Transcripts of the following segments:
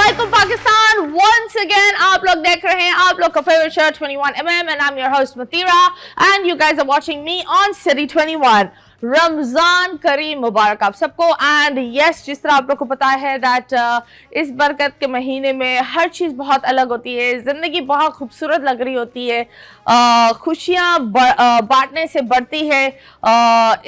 Assalamualaikum Pakistan. Once again, आप लोग देख रहे हैं आप लोग का favorite show 21mm and I'm your host Mathira and you guys are watching me on City 21. Ramzan करीम मुबारक आप सबको एंड यस जिस तरह आप लोग को पता है दैट इस बरकत के महीने में हर चीज़ बहुत अलग होती है, ज़िंदगी बहुत खूबसूरत लग रही होती है, खुशियाँ बांटने से बढ़ती है।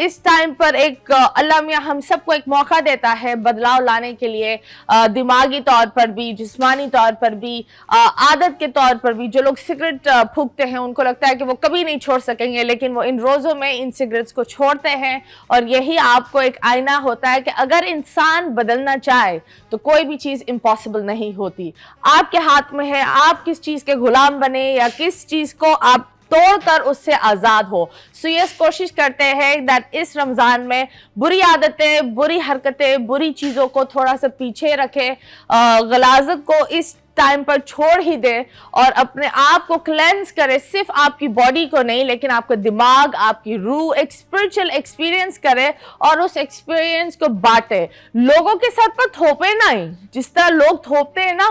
इस टाइम पर एक अल्लाह मियाँ हम सबको एक मौका देता है बदलाव लाने के लिए, दिमागी तौर पर भी, जिस्मानी तौर पर भी, आदत के तौर पर भी। जो लोग सिगरेट फूकते हैं उनको लगता है कि वो कभी नहीं छोड़ सकेंगे, लेकिन वो इन रोज़ों में इन सिगरेट्स को छोड़ते हैं और यही आपको एक आईना होता है कि अगर इंसान बदलना चाहे तो कोई भी चीज़ इम्पॉसिबल नहीं होती। आपके हाथ में है आप किस चीज़ के गुलाम बने या किस चीज़ को आप तोड़कर उससे आज़ाद हो। सो यस कोशिश करते हैं दैट इस रमज़ान में बुरी आदतें, बुरी हरकतें, बुरी चीज़ों को थोड़ा सा पीछे रखें, गलाज़त को इस टाइम पर छोड़ ही दे और अपने आप को क्लेंस करे, सिर्फ आपकी बॉडी को नहीं लेकिन आपका दिमाग, आपकी रूह एक स्पिरिचुअल एक्सपीरियंस करे और उस एक्सपीरियंस को बांटे। लोगों के सर पर थोपे नहीं, जिस तरह लोग थोपते हैं ना,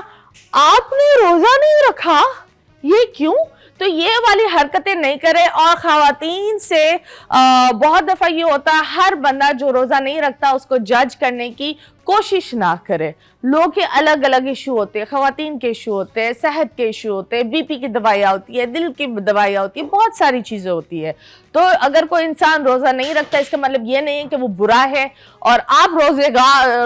आपने रोजा नहीं रखा ये क्यों, तो ये वाली हरकतें नहीं करे। और ख़वातीन से बहुत दफ़ा ये होता है हर बंदा जो रोज़ा नहीं रखता उसको जज करने की कोशिश ना करे। लोगों के अलग अलग इशू होते हैं, ख़वातीन के इशू होते हैं, सेहत के इशू होते हैं, बीपी की दवाइयाँ होती है, दिल की दवाइयाँ होती है, बहुत सारी चीज़ें होती है। तो अगर कोई इंसान रोज़ा नहीं रखता इसका मतलब ये नहीं है कि वो बुरा है और आप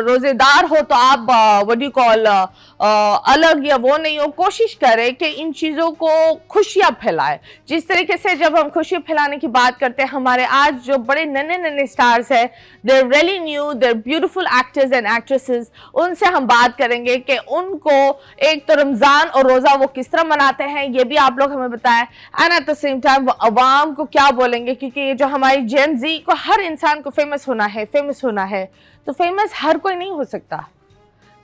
रोज़ेदार हो तो आप व्हाट यू कॉल अलग या वो नहीं हो। कोशिश करें कि इन चीज़ों को खुशियाँ फैलाए। जिस तरीके से जब हम खुशियाँ फैलाने की बात करते हैं, हमारे आज जो बड़े नन्हे नन्हे स्टार्स हैं, they're really new, they're beautiful actors and actresses, उनसे हम बात करेंगे कि उनको एक तो रमज़ान और रोज़ा वो किस तरह मनाते हैं, ये भी आप लोग हमें बताएं and at the same time वो अवाम को क्या बोलेंगे, क्योंकि ये जो हमारी जेन ज़ी को, हर इंसान को फेमस होना है तो फेमस हर कोई नहीं हो सकता।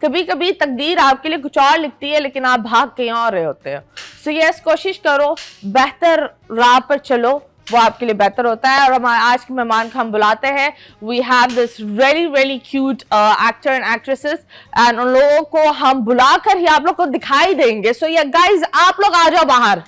कभी कभी तकदीर आपके लिए कुछ और लिखती है लेकिन आप भाग कहीं और रहे होते हो। सो यस कोशिश करो, बेहतर राह पर चलो, वो आपके लिए बेहतर होता है। और हमारे आज के मेहमान को हम बुलाते हैं, we have this very cute actor and actresses एंड उन लोगों को हम बुलाकर ही आप लोग को दिखाई देंगे। सो या गाइज आप लोग आ जाओ बाहर।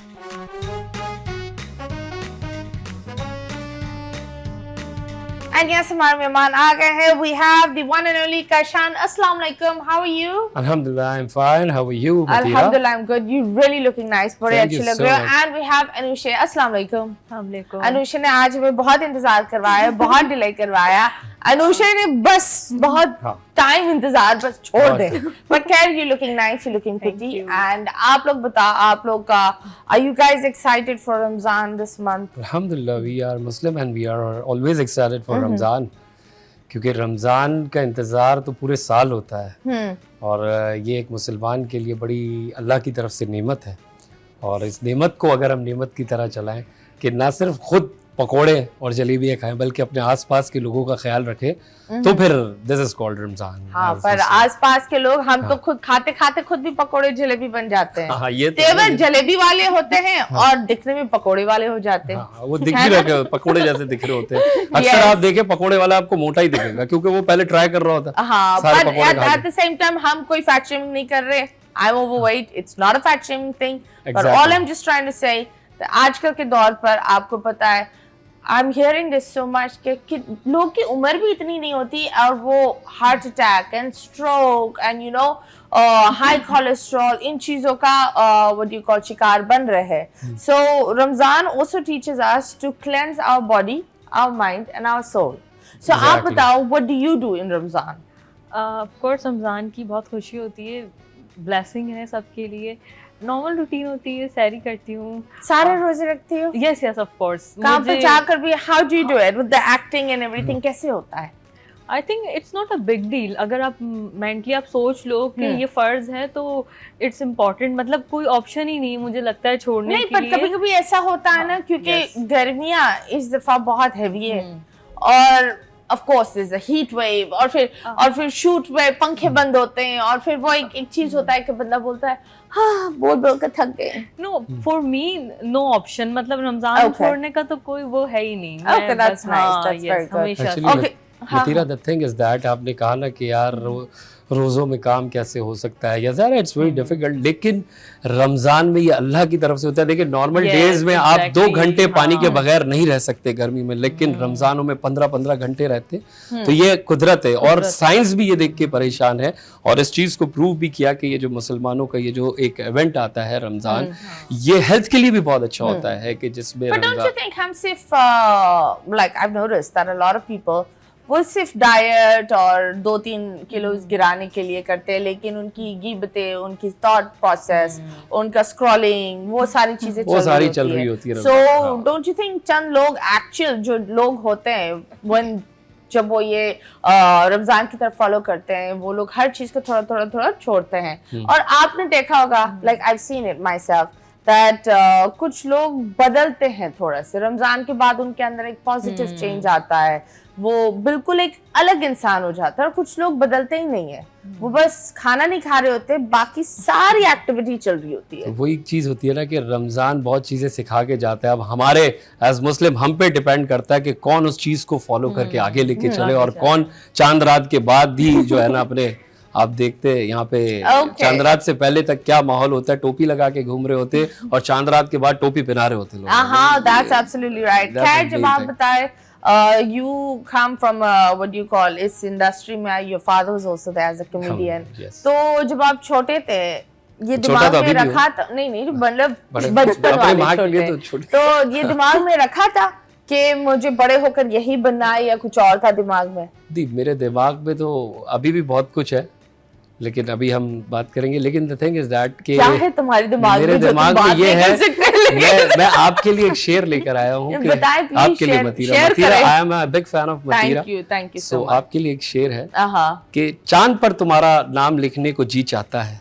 And yes, हमारे मेहमान आ गए हैं। We have the one and only Kashan. Assalamu alaikum. How are you? Alhamdulillah, I'm fine. How are you, Mathira? Alhamdulillah, I'm good. You really looking nice. बड़े Thank अच्छे you लग so रहे हो। much. And we have Anusha. Assalamu alaikum. वालेकुम। अनुषा ने आज हमें बहुत इंतजार करवाया, बहुत डिले करवाया। अनुषा ने बस बहुत टाइम इंतजार बस छोड़ दे। But खैर, you looking nice, you looking pretty. And आप लोग बताओ, आप लोग का, are you guys excited for Ramzan this month? Alhamdulillah, we are Muslim and we are always excited for Ramzan. क्योंकि रमज़ान का इंतज़ार तो पूरे साल होता है और ये एक मुसलमान के लिए बड़ी अल्लाह की तरफ से नेमत है। और इस नेमत को अगर हम नेमत की तरह चलाएं कि ना सिर्फ खुद पकोड़े और जलेबियाँ खाएं बल्कि अपने आसपास के लोगों का ख्याल रखें, तो फिर दिस इज कॉल्ड रमजान। हाँ, पर आसपास के लोग, हम तो खुद खाते खाते खुद भी पकोड़े जलेबी बन जाते हैं। हाँ, ये तेवर जलेबी वाले होते हैं और दिखने में पकोड़े वाले हो जाते हैं। हाँ, वो दिख भी रहे पकोड़े जैसे दिख रहे होते हैं। अक्सर आप देखें पकोड़े वाला आपको मोटा ही दिखेगा क्योंकि वो पहले ट्राई कर रहा होता है। हाँ, पर एट द सेम टाइम हम कोई फैट शेमिंग नहीं कर रहे। I am overweight, it's not a fat shaming thing, but all I am just trying to say आजकल के दौर पर आपको पता है, I am hearing this so much कि लोग की उम्र भी इतनी नहीं होती और वो heart attack and stroke and you know high cholesterol, इन चीज़ों का व्हाट यू कॉल शिकार बन रहे हैं। सो Ramzan also teaches us to cleanse our body, our mind and our soul. So आप बताओ, what do you do in Ramzan? Of course Ramzan की बहुत खुशी होती है, ब्लेसिंग है सबके लिए। नॉर्मल रूटीन होती है, सैरी करती हूँ। सारे रोजे रखती हो? Yes yes of course. काम पे जाकर भी how do you do it with the acting and everything, कैसे होता है? I think it's not a big deal. अगर आप मेंटली आप सोच लो कि ये फर्ज है तो इट्स इम्पोर्टेंट, मतलब कोई ऑप्शन ही नहीं मुझे लगता है छोड़ने नहीं, के पर लिए। कभी कभी ऐसा होता है ना, क्योंकि गर्मियाँ इस दफा बहुत हैवी है और of course is a heat wave और फिर शूट वेव, पंखे बंद होते हैं और फिर वो एक चीज होता है कि बंदा बोलता है हाँ बोल कर थक गए। No for me no option, मतलब रमजान छोड़ने का तो कोई वो है ही नहीं। Okay, that's nice, that's very good. Mathira, the thing is that आपने कहा ना कि यार रोज़ों में काम कैसे हो सकता है, या ज़रा इट्स वेरी डिफिकल्ट, लेकिन रमज़ान में ये अल्लाह की तरफ से होता है। देखिए नॉर्मल डेज में आप 2 घंटे पानी के बगैर नहीं रह सकते गर्मी में, लेकिन रमज़ानों में 15-15 घंटे रहते, तो ये कुदरत है। और साइंस भी ये देख के परेशान है, और इस चीज़ को प्रूव भी किया कि ये जो मुसलमानों का ये जो एक इवेंट आता है रमज़ान, ये हेल्थ के लिए भी बहुत अच्छा होता है कि जिसमें But don't you think हम सिर्फ like I've noticed that a lot of people वो सिर्फ डाइट और 2-3 किलो गिराने के लिए करते हैं, लेकिन उनकी गिबतें, उनकी थॉट प्रोसेस, उनका स्क्रॉलिंग, वो सारी चीजें चल रही होती है। सो डोंट यू थिंक चंद लोग एक्चुअल जो लोग होते हैं when जब वो ये रमजान की तरफ फॉलो करते हैं, वो लोग हर चीज को थोड़ा छोड़ते हैं। और आपने देखा होगा, like I've seen it myself, that कुछ लोग बदलते हैं थोड़ा से रमजान के बाद, उनके अंदर एक पॉजिटिव चेंज आता है, वो बिल्कुल एक अलग इंसान हो जाता है। और कुछ लोग बदलते ही नहीं है, वो बस खाना नहीं खा रहे होते, बाकी सारी एक्टिविटी चल रही होती है। वही चीज होती है ना कि रमजान बहुत चीजें सिखा के जाता है। अब हमारे एज मुस्लिम हम पे डिपेंड करता है कि कौन उस चीज को फॉलो करके आगे लेके चले, और कौन चांद रात के बाद भी जो है ना अपने आप देखते हैं यहाँ पे चांद रात से पहले तक क्या माहौल होता है, टोपी लगा के घूम रहे होते, और चांद रात के बाद टोपी पहना रहे होते लोग। हाँ, that's absolutely right। खैर, जब आप बताए you come from what do you call इस इंडस्ट्री में, your father was also there as a comedian। तो जब आप छोटे थे, ये दिमाग में रखा था, नहीं मतलब बचपन वाले छोटे, तो ये दिमाग में रखा था कि मुझे बड़े होकर यही बनना है, या कुछ और था दिमाग में? मेरे दिमाग में तो अभी भी बहुत कुछ है, लेकिन अभी हम बात करेंगे। लेकिन द थिंग इज दैट कि क्या है तुम्हारे दिमाग मेरे में, दिमाग में ये है, मैं आपके लिए एक शेर लेकर आया हूँ आपके लिए Mathira. I am a big fan of Mathira. Thank you so आपके लिए एक शेर है कि चांद पर तुम्हारा नाम लिखने को जी चाहता है,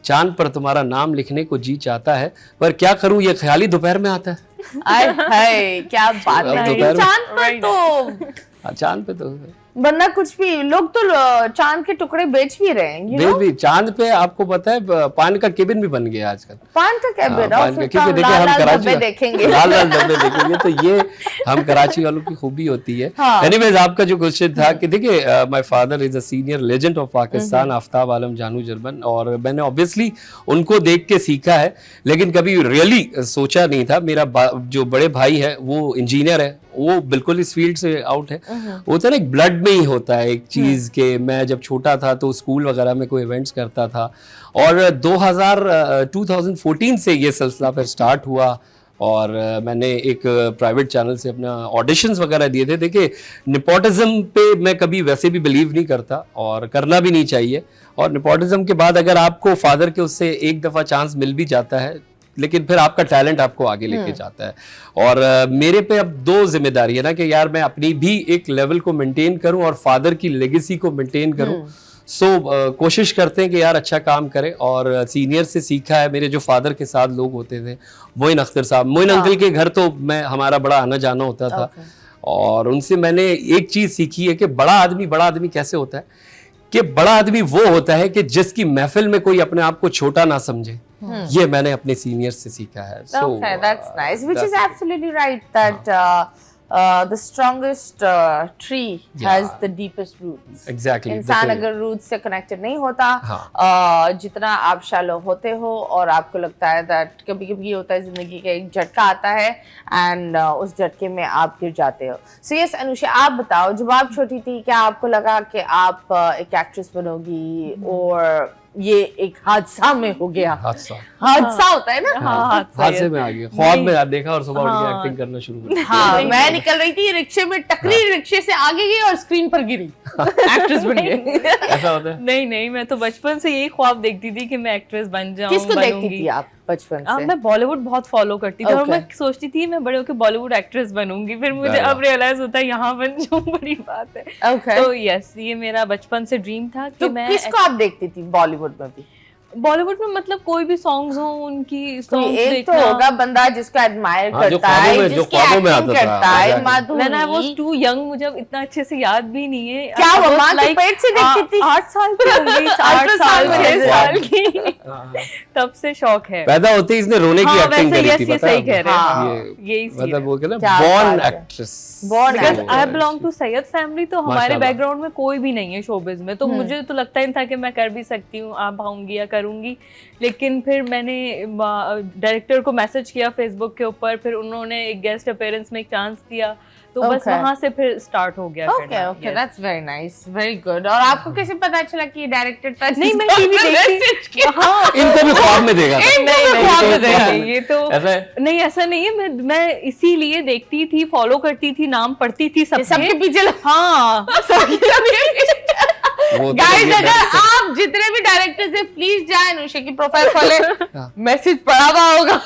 चांद पर तुम्हारा नाम लिखने को जी चाहता है, पर क्या करूं ये ख्याल ही दोपहर में आता है। हाय क्या बात है, चांद पर तो, चांद पे तो वरना कुछ भी लोग तो चांद के टुकड़े बेच भी रहे हैं। भी चांद पे आपको पता है पान का केबिन भी बन गया आजकल। पान का केबिन, क्योंकि देखिए हम कराची देखेंगे, लाल डब्बे देखेंगे, तो ये हम कराची वालों की खूबी होती है। एनीवेज, आपका जो क्वेश्चन था कि देखिए my father is a senior legend of Pakistan, Aftab Alam जानू जर्मन, और मैंने ऑब्वियसली उनको देख के सीखा है, लेकिन कभी रियली सोचा नहीं था। मेरा जो बड़े भाई है वो इंजीनियर है, वो बिल्कुल इस फील्ड से आउट है। वो तो ना एक ब्लड में ही होता है एक चीज के। मैं जब छोटा था तो स्कूल वगैरह में कोई इवेंट्स करता था, और 2014 से ये सिलसिला फिर स्टार्ट हुआ, और मैंने एक प्राइवेट चैनल से अपना ऑडिशंस वगैरह दिए थे। देखिए नेपोटिज्म पे मैं कभी वैसे भी बिलीव नहीं करता, और करना भी नहीं चाहिए। और नेपोटिज्म के बाद अगर आपको फादर के उससे एक दफा चांस मिल भी जाता है, लेकिन फिर आपका टैलेंट आपको आगे लेके जाता है। और मेरे पे अब 2 जिम्मेदारी है ना कि यार मैं अपनी भी एक लेवल को मेंटेन करूं और फादर की लेगेसी को मेंटेन करूं। सो कोशिश करते हैं कि यार अच्छा काम करें, और सीनियर से सीखा है। मेरे जो फादर के साथ लोग होते थे, मोइन अख्तर साहब, मोइन अंकल के घर तो हमारा बड़ा आना जाना होता था, और उनसे मैंने एक चीज सीखी है कि बड़ा आदमी कैसे होता है, कि बड़ा आदमी वो होता है कि जिसकी महफिल में कोई अपने आप को छोटा ना समझे। ये मैंने अपने सीनियर से सीखा है। Okay, that's nice, which is absolutely right that the strongest tree has the deepest roots. Exactly. इंसान अगर roots से connected नहीं होता, जितना आप shallow होते हो, और आपको लगता है that कभी-कभी ये होता है जिंदगी का एक झटका आता है, and उस झटके में आप गिर जाते हो। So yes, अनुषा, आप बताओ, जब आप छोटी थी क्या आपको लगा कि आप एक एक्ट्रेस बनोगी, और ये एक हादसा में हो गया? हादसा होता है ना, हादसे में आ गया, ख्वाब में देखा और सुबह उठ के एक्टिंग करना शुरू कर दिया। मैं निकल रही थी, रिक्शे में टकरी, रिक्शे से आगे गई और स्क्रीन पर गिरी, एक्ट्रेस बन गई। ऐसा होता है? नहीं, मैं तो बचपन से यही ख्वाब देखती थी कि मैं एक्ट्रेस बन जाऊं। किसको देखती थी आप बचपन से? मैं बॉलीवुड बहुत फॉलो करती थी, और मैं सोचती थी मैं बड़े होकर बॉलीवुड एक्ट्रेस बनूंगी। फिर मुझे अब रियलाइज होता है यहाँ बन जाऊं, बड़ी बात है। तो यस, ये मेरा बचपन से ड्रीम था कि मैं। किसको आप देखती थी बॉलीवुड में भी? बॉलीवुड में मतलब कोई भी सॉन्ग्स हो उनकी कोई songs एक तो देखना। होगा बंदा जिसको एडमायर हाँ, जो करता ख्वाबों है, में- जो जिसकी ख्वाबों में एक्टिंग आता था, करता है, exactly. When I was Madhuri. too young, मुझे अब इतना अच्छे से याद भी नहीं है। क्या I वो was माँ के like, पेट से देखती थी? 8 साल की होंगी, 8 साल में 6 थे। साल की, तब से शौक है। पैदा होते ही इसने रोने की हाँ, एक्टिंग वैसे करी yes, थी, ये पता सही कह रहे हैं। हाँ। ये यही scene मतलब है। वो कहना क्या बॉर्न बात है। Actress, Born Because actress. I belong to Syed family, तो हमारे माशाल्लाह। बैकग्राउंड में कोई भी नहीं है शोबिज में, तो मुझे तो लगता ही था कि मैं कर भी सकती हूँ, आप आऊंगी या करूंगी। लेकिन फिर मैंने डायरेक्टर को मैसेज किया फेसबुक के ऊपर, फिर उन्होंने एक गेस्ट अपीयरेंस में एक चांस दिया, तो बस Okay. वहां से फिर स्टार्ट हो गया ओके करना। Okay, Yes. That's very nice, very good. और आपको कैसे पता चला कि डायरेक्टर था? नहीं, मैं टीवी देखती। हाँ, इनको भी ख्वाब में देखा था। नहीं, ये तो ऐसा है? नहीं, ऐसा नहीं है। मैं इसीलिए देखती थी, फॉलो करती थी, नाम पढ़ती थी सबके सबके। पीछे हाँ, वो तो गाइस, ये अगर डायरेक्टर- आप जितने भी डायरेक्टर से प्लीज जाए अनुषा की प्रोफाइल खोले, हाँ। मैसेज पड़ा हुआ होगा।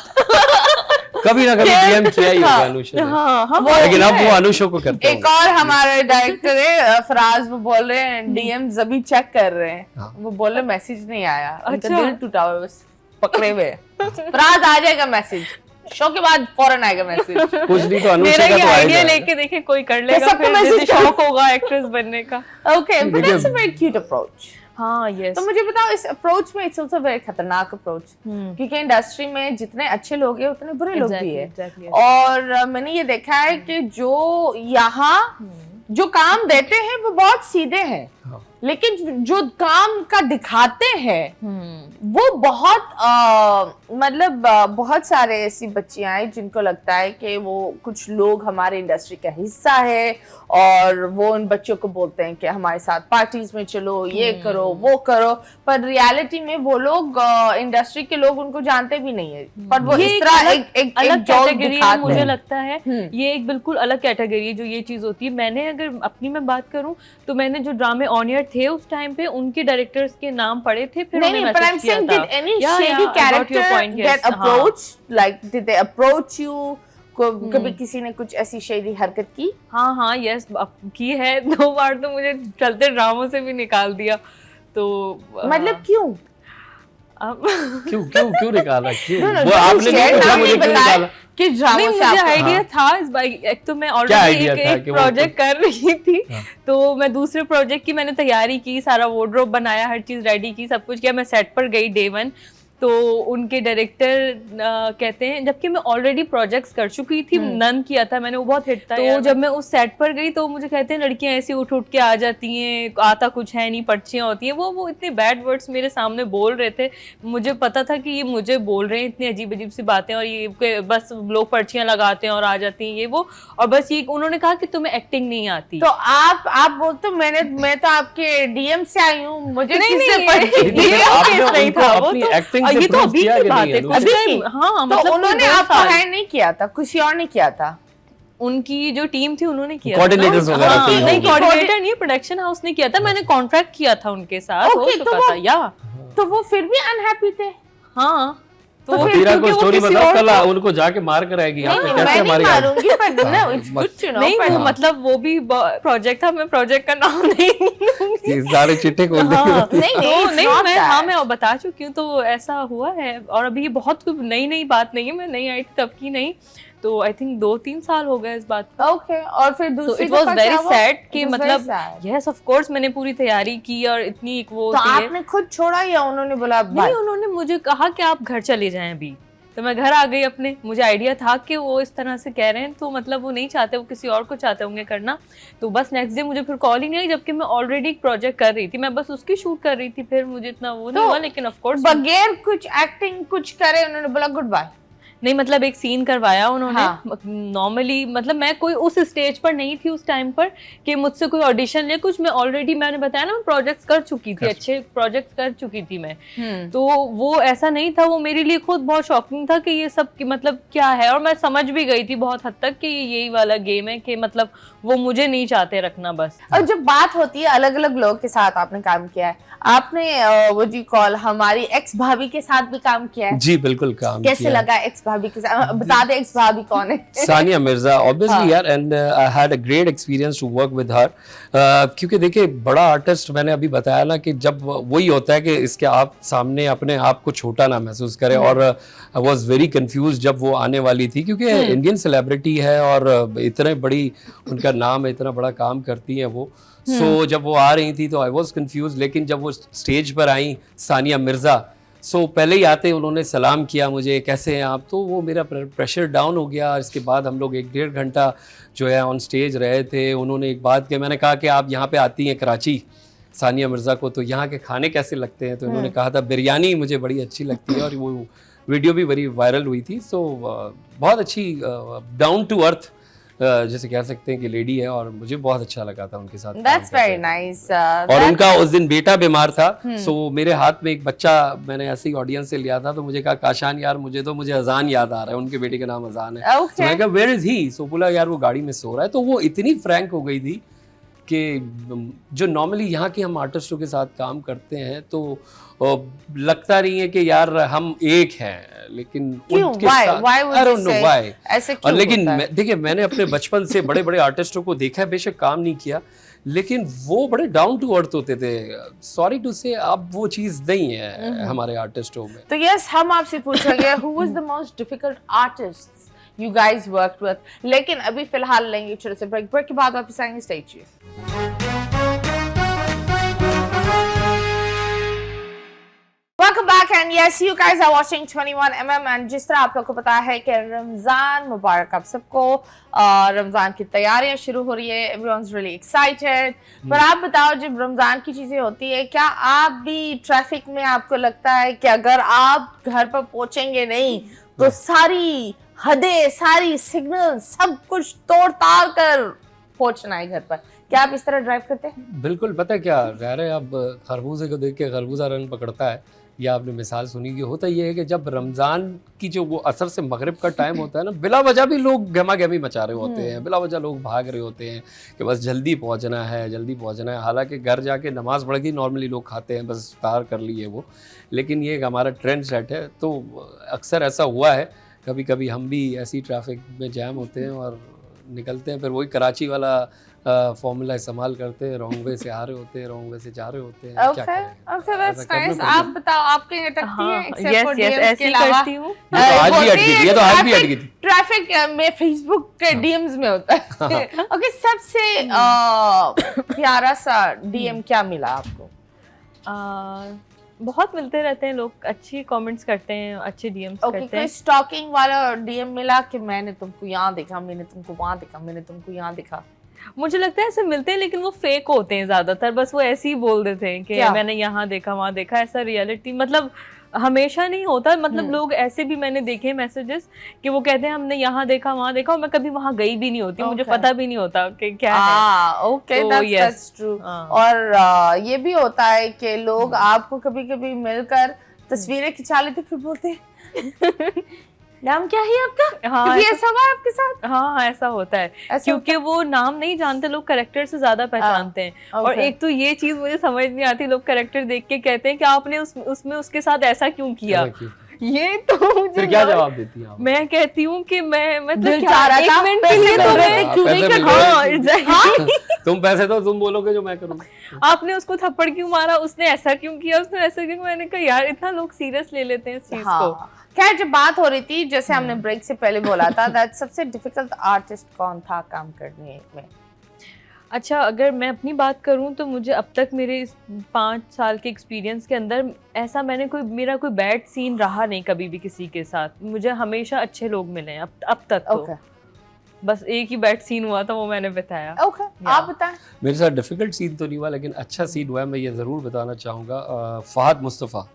कभी ना कभी डीएम किया ही होगा अनुषा ने। हाँ, हाँ, लेकिन अब वो अनुषा को करते एक और हमारे डायरेक्टर है फराज, वो बोल रहे हैं डीएम्स अभी चेक कर रहे हैं। हाँ। वो बोल रहे मैसेज नहीं आया, उनका अच्छा। दिल टूटा हुआ है, बस पकड़े हुए हैं। फराज आ जाएगा मैसेज, शो के बाद फौरन आएगा मैसेज। कुछ नहीं तो अनुषा मेरा का ये तो आइडिया आएगा। लेके देखे कोई कर लेगा, सबको फिर message जैसे शौक होगा एक्ट्रेस बनने का। Okay, but that's a very cute approach. हाँ, यस। तो मुझे बताओ, इस अप्रोच में इट्स आल्सो वेरी खतरनाक अप्रोच, क्योंकि इंडस्ट्री में जितने अच्छे लोग हैं उतने बुरे लोग भी है। Exactly. और मैंने ये देखा है कि जो यहाँ जो काम देते हैं वो बहुत सीधे हैं, हाँ। लेकिन जो काम का दिखाते हैं वो बहुत मतलब बहुत सारे ऐसी बच्चियां हैं जिनको लगता है कि वो कुछ लोग हमारे इंडस्ट्री का हिस्सा है, और वो उन बच्चों को बोलते हैं कि हमारे साथ पार्टीज में चलो, ये करो, वो करो, पर रियलिटी में वो लोग इंडस्ट्री के लोग उनको जानते भी नहीं है, पर वो ये इस एक तरह अलग- एक अलग जॉब कैटेगरी है, दिखाते मुझे हैं। लगता है ये एक बिल्कुल अलग कैटेगरी है जो ये चीज होती है। मैंने अगर अपनी में बात करूं तो मैंने जो ड्रामे ऑन एयर थे उस टाइम पे उनके डायरेक्टर्स के नाम पढ़े थे, फिर नहीं, उन्हें but I'm मैसेज किया saying, था। did any Yeah, shady yeah, I got your character point, yes. get हाँ। approached? Like, did they approach you? कभी किसी ने कुछ ऐसी shady हरकत की? हाँ, हाँ, यस, की है। 2 बार तो मुझे चलते ड्रामों से भी निकाल दिया, तो मतलब क्यों? अब क्यों क्यों क्यों निकाला? क्यों No, no, वो don't आपने share, नहीं पूछा नाम मुझे नहीं क्यों बताया निकाला? कि नहीं, ड्रामा से मुझे आपको आइडिया था इस बार। एक तो मैं क्या ऑलरेडी idea था एक कि वो प्रोजेक्ट कर रही थी, हाँ। तो मैं दूसरे प्रोजेक्ट की मैंने तैयारी की, सारा वार्डरोब बनाया, हर चीज रेडी की, सब कुछ किया। मैं सेट पर गई डे 1, तो उनके डायरेक्टर कहते हैं, जबकि मैं ऑलरेडी प्रोजेक्ट्स कर चुकी थी, नन किया था मैंने, वो बहुत हिट था। तो जब मैं उस सेट पर गई तो मुझे कहते हैं लड़कियां ऐसी उठ उठ के आ जाती हैं, आता कुछ है नहीं, पर्चियां होती हैं। वो इतने बैड वर्ड्स मेरे सामने बोल रहे थे, मुझे पता था कि ये मुझे बोल रहे हैं इतनी अजीब अजीब सी बातें, और ये बस लोग पर्चियां लगाते हैं और आ जाती हैं, ये वो। और बस ये उन्होंने कहा कि तुम्हें एक्टिंग नहीं आती। तो आप बोलते हो मैं तो आपके डीएम से आई हूँ, मुझे नहीं, किससे नहीं, पढ़ी? नहीं, ये तो आपने केस नहीं उनको था, वो अपनी तो acting से ये तो prove अभी किया की कि बात नहीं है, है, कुछ अभी टाइम। की? हाँ, तो मतलब उन्होंने कोई 2 आपको साल। हायर नहीं किया था, किसी और ने किया था? उनकी जो टीम थी उन्होंने किया Coordinators था। वगैरह हाँ, थे नहीं, होंगे। कोऑर्डिनेटर नहीं, प्रोडक्शन हाउस ने किया था, मैंने कॉन्ट्रैक्ट किया था उनके साथ, हो Okay, चुका तो था। या तो वो फिर भी अनहैप्पी थे? हाँ, तो वो फिर तीरा क्योंकि को वो स्टोरी किसी बताओ, और कल को- उनको जाके मार कर आएगी यहाँ पे, नहीं, कैसे मैं नहीं हमारी मारूंगी, पर ना इट्स गुड टू नो। नहीं, वो हाँ। मतलब वो भी प्रोजेक्ट था, मैं प्रोजेक्ट का नाम नहीं लूंगी। ये सारे चिट्टे खोल हाँ, देंगे। नहीं, तो it's नहीं, not मैं that. हाँ मैं बता चुकी हूँ, तो ऐसा हुआ है। और अभी ये बहुत नई बात नहीं है, मैं नहीं आई थी तब की नहीं, तो आई थिंक 2-3 साल हो गए इस बात को। ओके, और फिर तो दूसरी इट वाज दफा वेरी क्या हुआ? सैड कि It was very मतलब sad. यस ऑफ कोर्स मैंने पूरी तैयारी की और इतनी एक वो तो होती है। आपने खुद छोड़ा या उन्होंने बोला नहीं, बाय? उन्होंने मुझे कहा कि आप घर चले जाएं अभी, तो मैं घर आ गई अपने। मुझे आइडिया था कि वो इस तरह से कह रहे हैं, तो मतलब वो नहीं चाहते, वो किसी और को चाहते होंगे करना। तो बस नेक्स्ट डे मुझे फिर कॉल ही नहीं आई, जबकि मैं ऑलरेडी एक प्रोजेक्ट कर रही थी, मैं बस उसकी शूट कर रही थी। फिर मुझे इतना वो नहीं तो हुआ, लेकिन ऑफ कोर्स बगैर कुछ एक्टिंग कुछ करे उन्होंने बोला गुड बाय? नहीं, मतलब एक सीन करवाया उन्होंने। हाँ। नॉर्मली मतलब मैं कोई उस स्टेज पर नहीं थी उस टाइम पर कि मुझसे कोई ऑडिशन ले कुछ। मैं ऑलरेडी, मैंने बताया ना, मैं प्रोजेक्ट्स कर चुकी थी, अच्छे प्रोजेक्ट्स कर चुकी थी मैं। तो वो ऐसा नहीं था, वो मेरे लिए खुद बहुत शॉकिंग था कि ये सब की मतलब क्या है। और मैं समझ भी गई थी बहुत हद तक कि यही वाला गेम है, कि मतलब वो मुझे नहीं चाहते रखना बस। और जब बात होती है, अलग अलग लोगों के साथ आपने काम किया है, आपने वो जी कॉल हमारी एक्स भाभी के साथ भी काम किया है, जी बिल्कुल काम कैसे किया। लगा एक्स भाभी के साथ, बता दे एक्स भाभी कौन है? सानिया मिर्जा ऑब्वियसली यार, and I had a great experience to work with her, क्योंकि देखिए बड़ा आर्टिस्ट, मैंने अभी बताया ना कि जब वही होता है कि इसके आप सामने अपने आप को छोटा ना महसूस करे, और आई वाज वेरी कंफ्यूज जब वो आने वाली थी, क्योंकि इंडियन सेलिब्रिटी है और इतने बड़ी उनका नाम है, इतना बड़ा काम करती है वो। सो जब वो आ रही थी तो आई वाज कंफ्यूज, लेकिन जब वो स्टेज पर आई सानिया मिर्जा, सो पहले ही आते उन्होंने सलाम किया मुझे, कैसे हैं आप, तो वो मेरा प्रेशर डाउन हो गया। इसके बाद हम लोग 1-1.5 घंटा जो है ऑन स्टेज रहे थे। उन्होंने एक बात की, मैंने कहा कि आप यहाँ पे आती हैं कराची, सानिया मिर्ज़ा को, तो यहाँ के खाने कैसे लगते हैं, तो इन्होंने कहा था बिरयानी मुझे बड़ी अच्छी लगती है, और वो वीडियो भी बड़ी वायरल हुई थी। सो बहुत अच्छी डाउन टू अर्थ जैसे कह सकते हैं कि लेडी है, और मुझे बहुत अच्छा लगा था उनके साथ। That's very nice. और उनका उस दिन बेटा बीमार था, सो मेरे हाथ में एक बच्चा मैंने ऐसे ही ऑडियंस से लिया था, तो मुझे कहा काशान यार मुझे अजान याद आ रहा है, उनके बेटे का नाम अजान है। Okay. तो मैंने कहा वेयर इज ही, सो बोला यार वो गाड़ी में सो रहा है। तो वो इतनी फ्रैंक हो गई थी कि जो नॉर्मली यहाँ के हम आर्टिस्टों के साथ काम करते हैं तो लगता नहीं है कि यार हम एक हैं, लेकिन उनके साथ I don't know why. ऐसे क्यों और लेकिन होता है? देखिए मैंने अपने बचपन से बड़े बड़े आर्टिस्टों को देखा है, बेशक काम नहीं किया, लेकिन वो बड़े डाउन टू अर्थ होते थे। सॉरी टू से अब वो चीज़ नहीं है हमारे आर्टिस्टों में। तो यस, हम आपसे पूछेंगे who was the most difficult artists you guys worked with, लेकिन अभी फिलहाल लेंगे छोटे से ब्रेक के बाद वापस आएंगे। Stay tuned. Welcome back, and yes, you guys are watching 21mm, and जिस तरह आप लोग को पता है कि रमजान मुबारक आप सबको, रमजान की तैयारियां शुरू हो रही है, everyone's really excited। पर आप बताओ, जब रमजान की चीजें होती है, क्या आप भी ट्रैफिक में आपको लगता है कि अगर आप घर पर पहुंचेंगे नहीं तो सारी हदें, सारी सिग्नल, सब कुछ तोड़ ताड़ कर पहुंचना है घर पर? क्या आप इस तरह ड्राइव करते हैं? बिल्कुल, पता है क्या रह रहे, अब खरबूजे को देख के खरबूजा रंग पकड़ता है, या आपने मिसाल सुनी कि होता ये है कि जब रमज़ान की जो वो असर से मगरिब का टाइम होता है ना, बिला वजह भी लोग गहमा गहमी मचा रहे होते हैं, बिला वजह लोग भाग रहे होते हैं कि बस जल्दी पहुंचना है, जल्दी पहुंचना है। हालांकि घर जाके नमाज़ पढ़ के नॉर्मली लोग खाते हैं, बस इफ्तार कर लिए वो, लेकिन ये एक हमारा ट्रेंड सेट है। तो अक्सर ऐसा हुआ है, कभी कभी हम भी ऐसी ट्रैफिक में जैम होते हैं और निकलते हैं, फिर वही कराची वाला फॉर्मूला इस्तेमाल करते हैं, रॉन्ग वे से आ रहे होते हैं, रॉन्ग वे से जा रहे होते हैं। क्या करें? Okay, that's nice। आप बताओ, आपके ये टकती है except for yes, DMs ऐसे के ही अलावा? करती हूँ। ये तो आज भी अटकी थी, ये तो आज भी अटकी थी। ट्रैफिक में फेसबुक के डीएम्स में होता है। ओके, सबसे प्यारा सा डीएम क्या मिला आपको? बहुत मिलते रहते हैं लोग, अच्छी कमेंट्स करते हैं, अच्छे डीएम्स करते हैं। कोई स्टॉकिंग वाला डीएम मिला कि मैंने तुमको यहाँ देखा, मैंने तुमको वहाँ देखा, मैंने तुमको यहाँ देखा? मुझे लगता है ऐसे मिलते हैं, लेकिन वो फेक होते हैं ज्यादातर, बस वो ऐसे ही बोल देते हैं कि मैंने यहाँ देखा वहाँ देखा, ऐसा रियलिटी मतलब हमेशा नहीं होता। मतलब लोग ऐसे भी मैंने देखे मैसेजेस कि वो कहते हैं हमने यहाँ देखा वहाँ देखा, और मैं कभी वहाँ गई भी नहीं होती, मुझे पता भी नहीं होता कि क्या है। Okay, that's true. और ये भी होता है कि लोग आपको कभी कभी मिलकर तस्वीरें खिंचा लेते, फिर बोलते हैं नाम क्या है आपका? हाँ, ऐसा हुआ आपके साथ? हाँ, ऐसा होता है, क्योंकि वो नाम नहीं जानते लोग, कैरेक्टर से ज्यादा पहचानते हैं। और एक तो ये चीज मुझे समझ नहीं आती, लोग कैरेक्टर देख के कहते हैं कि आपने उसमें उसके साथ ऐसा क्यों किया। ये तो फिर क्या जवाब देती हैं आप? मैं कहती हूँ कि मैं मतलब तुम पैसे दो, तुम बोलोगे जो मैं करूँगा। आपने उसको थप्पड़ क्यों मारा, उसने ऐसा क्यों किया, उसने ऐसा क्यों। मैंने कहा यार इतना लोग सीरियस ले लेते हैं इस चीज को। खैर, जब बात हो रही थी, जैसे हमने ब्रेक से पहले बोला था, दैट सबसे डिफिकल्ट आर्टिस्ट कौन था काम करने में? अच्छा, अगर मैं अपनी बात करूं तो मुझे अब तक मेरे 5 साल के एक्सपीरियंस के अंदर ऐसा मेरा कोई बैड सीन रहा नहीं कभी भी किसी के साथ। मुझे हमेशा अच्छे लोग मिले हैं अब तक तो। बस एक ही बैड सीन हुआ था, वो मैंने बताया। आप बताएं। मेरे साथ डिफिकल्ट सीन तो नहीं हुआ, लेकिन अच्छा सीन हुआ है, मैं ये ज़रूर बताना चाहूँगा। Fahd Mustafa,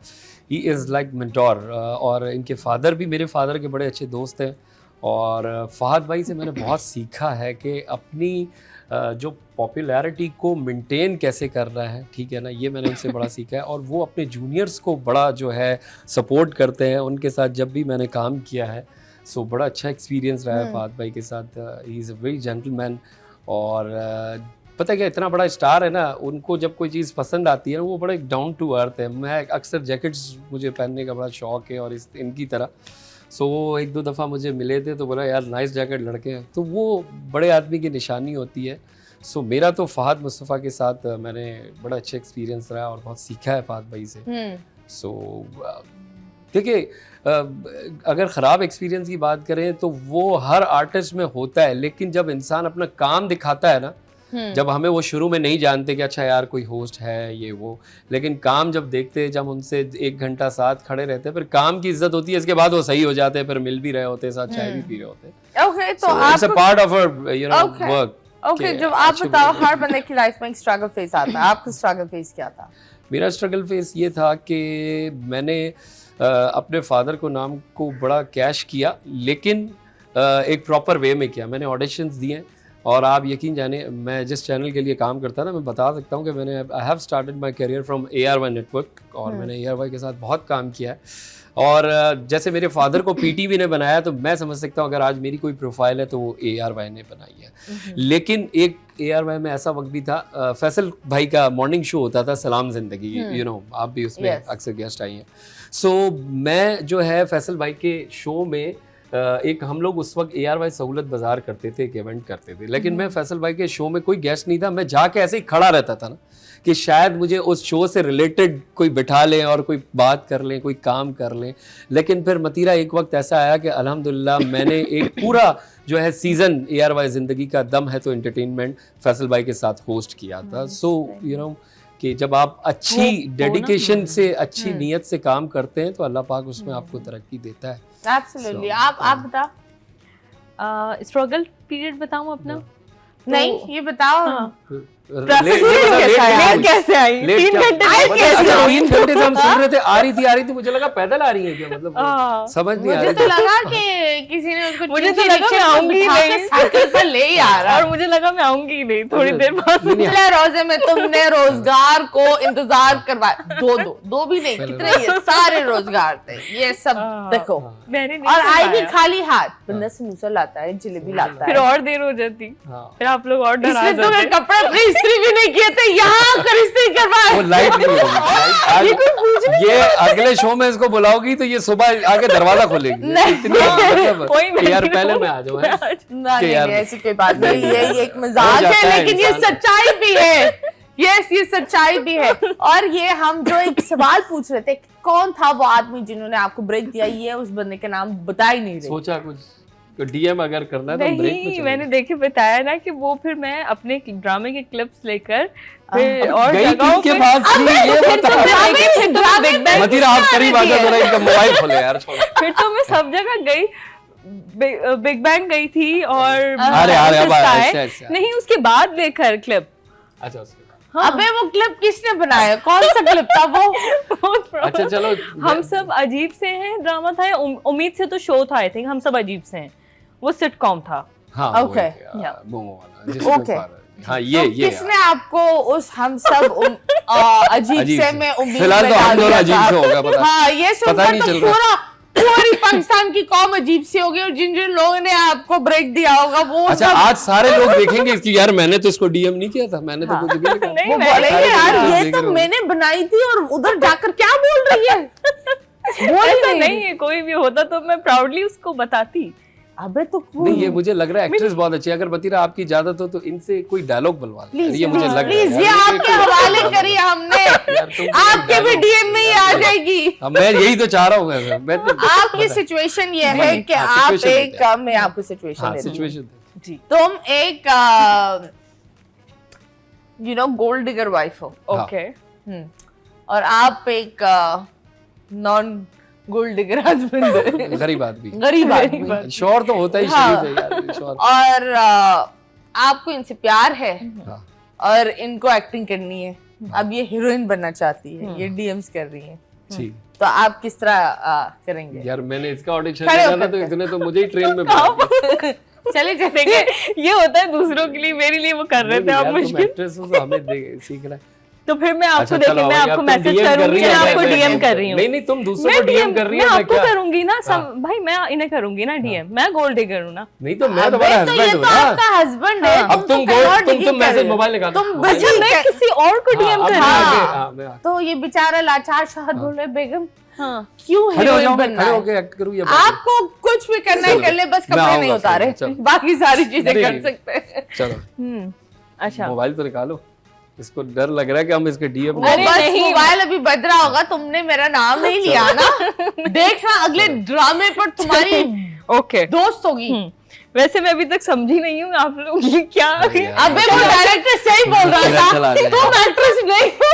he is like mentor, और इनके फादर भी मेरे फादर के बड़े अच्छे दोस्त हैं। और फ़हद भाई से मैंने बहुत सीखा है कि अपनी जो पॉपुलैरिटी को मेंटेन कैसे करना है, ठीक है ना, ये मैंने उनसे बड़ा सीखा है। और वो अपने जूनियर्स को बड़ा जो है सपोर्ट करते हैं। उनके साथ जब भी मैंने काम किया है, सो बड़ा अच्छा एक्सपीरियंस रहा है फ़हद भाई के साथ। He is a very gentleman. और पता है क्या, इतना बड़ा स्टार है ना, उनको जब कोई चीज़ पसंद आती है ना, वो बड़े डाउन टू अर्थ है। मैं अक्सर जैकेट्स मुझे पहनने का बड़ा शौक़ है, और इनकी तरह सो वो एक दो दफ़ा मुझे मिले थे तो बोला यार नाइस जैकेट लड़के हैं, तो वो बड़े आदमी की निशानी होती है। सो मेरा तो फ़हद मुस्तफ़ा के साथ मैंने बड़ा अच्छा एक्सपीरियंस रहा और बहुत सीखा है फ़हद भाई से। सो देखिए अगर ख़राब एक्सपीरियंस की बात करें तो वो हर आर्टिस्ट में होता है, लेकिन जब इंसान अपना काम दिखाता है ना, जब हमें वो शुरू में नहीं जानते कि अच्छा यार कोई होस्ट है ये वो, लेकिन काम जब देखते हैं, जब उनसे 1 घंटा साथ खड़े रहते हैं, फिर काम की इज्जत होती है, इसके बाद वो सही हो जाते हैं, फिर मिल भी रहे होते हैं, साथ चाय भी पी रहे होते हैं। ओके, तो आप it's a part of our you know work. Okay, जब आप बताओ हर बंदे की लाइफ में एक स्ट्रगल फेज आता है, आपका स्ट्रगल फेज क्या था? मेरा स्ट्रगल फेस ये था कि मैंने अपने फादर को नाम को बड़ा कैश किया, लेकिन एक प्रॉपर वे में किया। मैंने ऑडिशंस दिए और आप यकीन जाने मैं जिस चैनल के लिए काम करता ना, मैं बता सकता हूँ कि मैंने I have started my career from ARY network, और मैंने ARY के साथ बहुत काम किया है। और जैसे मेरे फादर को PTV ने बनाया, तो मैं समझ सकता हूँ अगर आज मेरी कोई प्रोफाइल है तो वो ARY ने बनाई है। लेकिन एक ARY में ऐसा वक्त भी था, फैसल भाई का मॉर्निंग शो होता था सलाम ज़िंदगी, यू नो आप भी उसमें अक्सर गेस्ट आई हैं। सो मैं जो है फैसल भाई के शो में एक हम लोग उस वक्त ARY सहूलत बाजार करते थे, एक इवेंट करते थे, लेकिन मैं फैसल भाई के शो में कोई गेस्ट नहीं था, मैं जाके ऐसे ही खड़ा रहता था ना कि शायद मुझे उस शो से रिलेटेड कोई बिठा लें और कोई बात कर लें, कोई काम कर लें। लेकिन फिर मतीरा एक वक्त ऐसा आया कि अल्हम्दुलिल्लाह मैंने एक पूरा जो है सीज़न ARY ज़िंदगी का दम है तो एंटरटेनमेंट फैसल भाई के साथ होस्ट किया था। सो यू नो कि जब आप अच्छी डेडिकेशन से, अच्छी नीयत से काम करते हैं तो अल्लाह पाक उसमें आपको तरक्की देता है। एब्सोल्युटली। आप बताओ। स्ट्रगल पीरियड बताऊं अपना? नहीं, ये बताओ कैसे आई? 3 घंटे से हम सुन रहे थे, आ रही थी, मुझे लगा पैदल आ रही है क्या, मतलब समझ नहीं आ रही। मुझे तो लगा कि किसी ने उसको मुझे तो लगा मैं आऊंगी नहीं, साइकिल पर ले ही आ रहा, और मुझे लगा मैं आऊंगी नहीं थोड़ी देर बाद। पिछले रोजे में तुमने रोजगार को इंतजार करवाया, दो भी नहीं, कितने ये सारे रोजगार थे, ये सब देखो। और आएगी खाली हाथ, बंदा समोसा लाता है, जलेबी लाता है, फिर और देर हो जाती, फिर आप लोग और डरा जाते। इसलिए तो कपड़े इस्त्री भी नहीं किए थे, यहाँ कर इस्त्री करवाए। वो लाइट नहीं होगी। ये अगले शो में इसको बुलाओगी तो ये सुबह आके दरवाजा खोलेगी। यार पहले मैं आ जाऊँ। नहीं, ऐसी कोई बात नहीं, ये एक मजाक है, लेकिन ये सच्चाई भी है। यस, ये सच्चाई भी है। और ये हम जो एक सवाल पूछ रहे थे, कौन था वो आदमी जिन्होंने आपको ब्रेक दिया, ये उस बंदे का नाम बता ही नहीं रहे। सोचा कुछ DM अगर करना है तो ब्रेक में नहीं, मैंने देखे बताया ना कि वो फिर मैं अपने ड्रामे के क्लिप्स लेकर फिर और जगहों पे मतीरा आप करीब आ जाओ, जरा इनका मोबाइल खोले यार, छोड़ो। फिर तो मैं सब जगह गई, बिग बैंग गई थी और नहीं, उसके बाद लेकर क्लिप। अच्छा, हाँ। अबे वो क्लिप किसने बनाया, कौन सा क्लिप था वो? अच्छा चलो, हम सब अजीब से हैं ड्रामा था, या उम्मीद से तो शो था, आई थिंक हम सब अजीब से हैं, वो सिटकॉम था। हाँ, ओके, ओके, हाँ, ये किसने आपको उस हम सब अजीब से में उम्मीद फिलहाल तो हम दोनों अजीब से होगा, पता। हाँ, ये सुनकर तो पूरी पाकिस्तान की कौम अजीब सी होगी, और जिन जिन लोगों ने आपको ब्रेक दिया होगा वो अच्छा आज सारे लोग देखेंगे कि यार मैंने तो इसको DM नहीं किया था, मैंने तो कुछ भी नहीं वो बोलेंगे यार ये तो मैंने बनाई थी और उधर जाकर क्या बोल रही है। ऐसा नहीं है, कोई भी होता तो मैं प्राउडली उसको बताती। अबे तो नहीं, ये मुझे लग रहा है एक्ट्रेस बहुत अच्छी है। अगर बतीरा आपकी इजाजत हो तो इनसे कोई डायलॉग बुलवा लो, ये मुझे लग रहा है। प्लीज, ये आपके हवाले करिए हमने, आपके भी DM में ही आ जाएगी। मैं यही तो चाह रहा हूँ। मैं आपकी सिचुएशन ये है कि आप एक, मैं आपको सिचुएशन जी, तुम एक you know gold digger wife हो, ओके, और आप एक नॉन गोल्ड डिगर हस्बैंड, गरीब आदमी, शौहर तो होता ही शरीफ है यार, शौहर। और आपको इनसे प्यार है और इनको एक्टिंग करनी है, अब ये हीरोइन बनना चाहती है, ये DMs कर रही है, तो आप किस तरह करेंगे? यार मैंने इसका ऑडिशन दिया था तो इसने तो मुझे ही ट्रेन में चले देखिए, ये होता है दूसरों के लिए, मेरे लिए वो कर रहे थे आप मुश्किल। एक्ट्रेस तो हमें सीख रहा है। तो फिर मैं आपको अच्छा, देखिए चलो, मैं अब आपको तुम मैसेज DM कर करूंगी रही हो, मैं आपको मैं डीएम कर रही हूँ। नहीं तुम दूसरों मैं को डीएम कर रही मैं है, मैं आपको क्या करूंगी ना भाई मैं इन्हें करूंगी ना डीएम, मैं गोल्ड डिगर हूँ ना। नहीं तो मैं तुम्हारा तो ये हस्बैंड हूँ तो ना। आपका हस्बैंड है। अब तुम तुम मैसेज मोबाइल निकालो। तुम अच्छा मैं किसी और को डीएम कर रही हूँ। तो ये बेचारा लाचार शहद बोल रहे बेगम हाँ क्यों खड़े हो हीरोइन जाओ, बनना खड़े है? होके एक्ट करूँ या आपको कुछ भी करना है कर ले, बस मैं कपड़े आऊंगा नहीं फिर, उतारे, चलो। बाकी सारी चीजें नहीं, कर सकते हैं। चलो अच्छा मोबाइल तो निकालो, इसको डर लग रहा है कि हम इसके डीएम वो अरे बस नहीं। मोबाइल अभी बज रहा होगा, तुमने मेरा नाम नहीं लिया ना। देखना अगले ड्रामे पर तुम्हारी ओके दोस्त होगी। वैसे मैं अभी तक समझी नहीं हूँ आप लोग ये क्या। अबे वो डायरेक्टर सही बोल रहा चला था, गया। तुम एक्ट्रेस नहीं हो।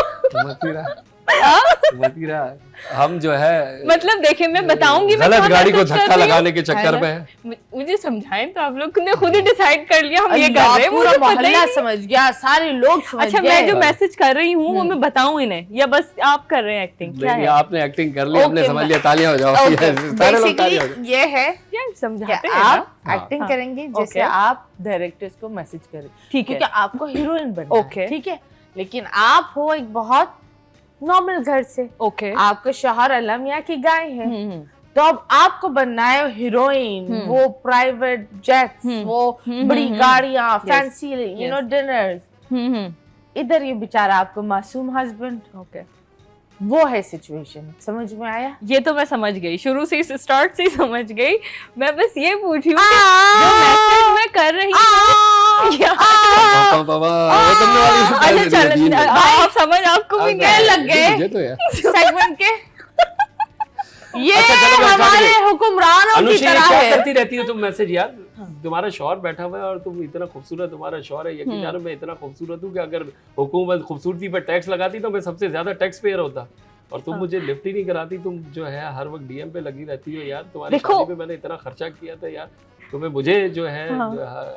मती रहा हम जो है मतलब देखिए मैं बताऊंगी मैं गलत कहाँ गाड़ी को message कर धक्का रही हूँ। लगाने के चक्कर में है। मुझे समझाएं तो आप लोग ने खुद ही डिसाइड कर लिया हम ये कर अल्लाह, रहे हैं, पूरा मुझे पता ही मोहल्ला नहीं। समझ गया, सारे लोग समझ अच्छा गए। मैं जो मैसेज कर रही हूँ वो मैं बताऊं इन्हें या बस आप कर रहे हैं एक्टिंग, क्या नहीं, है आपने एक्टिंग कर ली, हमने Okay, समझ लिया, तालियां हो जाओ। Okay, सारे लोग तालियां हो basically ये है क्या कि समझाते हैं आप ना? एक्टिंग हाँ। करेंगे जैसे Okay. आप डायरेक्टर्स को मैसेज करें, ठीक है। क्योंकि आपको हीरोइन बनना है, Okay. ठीक है। लेकिन आप हो एक बहुत नॉर्मल घर से, ओके आपके शौहर अल्लाह मियां की गाय है, तो अब आपको बनना है हीरोइन, वो प्राइवेट जेट्स, वो बड़ी गाड़ियां, फैंसी यू नो डिनर्स। इधर ये बेचारा आपको मासूम हस्बैंड, ओके वो है सिचुएशन। समझ में आया? ये तो मैं समझ गई, शुरू से स्टार्ट से ही समझ गई। मैं बस ये पूछ रही हूँ कि जो मैसेज मैं कर रही हूँ वो तुमने वाली अच्छा चलो आप समझ आपको भी क्या लग गए मुझे तो यार सेगमेंट के ये अच्छा, चलो, मैं हमारे समझ गई। हुक्मरानों की अनुषा ये तरह क्या है। करती रहती हो तुम मैसेज यार? तुम्हारा शौहर बैठा हुआ है और तुम इतना खूबसूरत, तुम्हारा शौहर है, यकीन जानो मैं इतना खूबसूरत हूँ कि अगर हुकूमत खूबसूरती पर टैक्स लगाती तो मैं सबसे ज्यादा टैक्स पेयर होता, और तुम मुझे लिफ्ट ही नहीं कराती। तुम जो है हर वक्त डीएम पे लगी रहती हो यार। तुम्हारी देखो। शादी पे मैंने इतना खर्चा किया था यार, तुम्हें मुझे जो है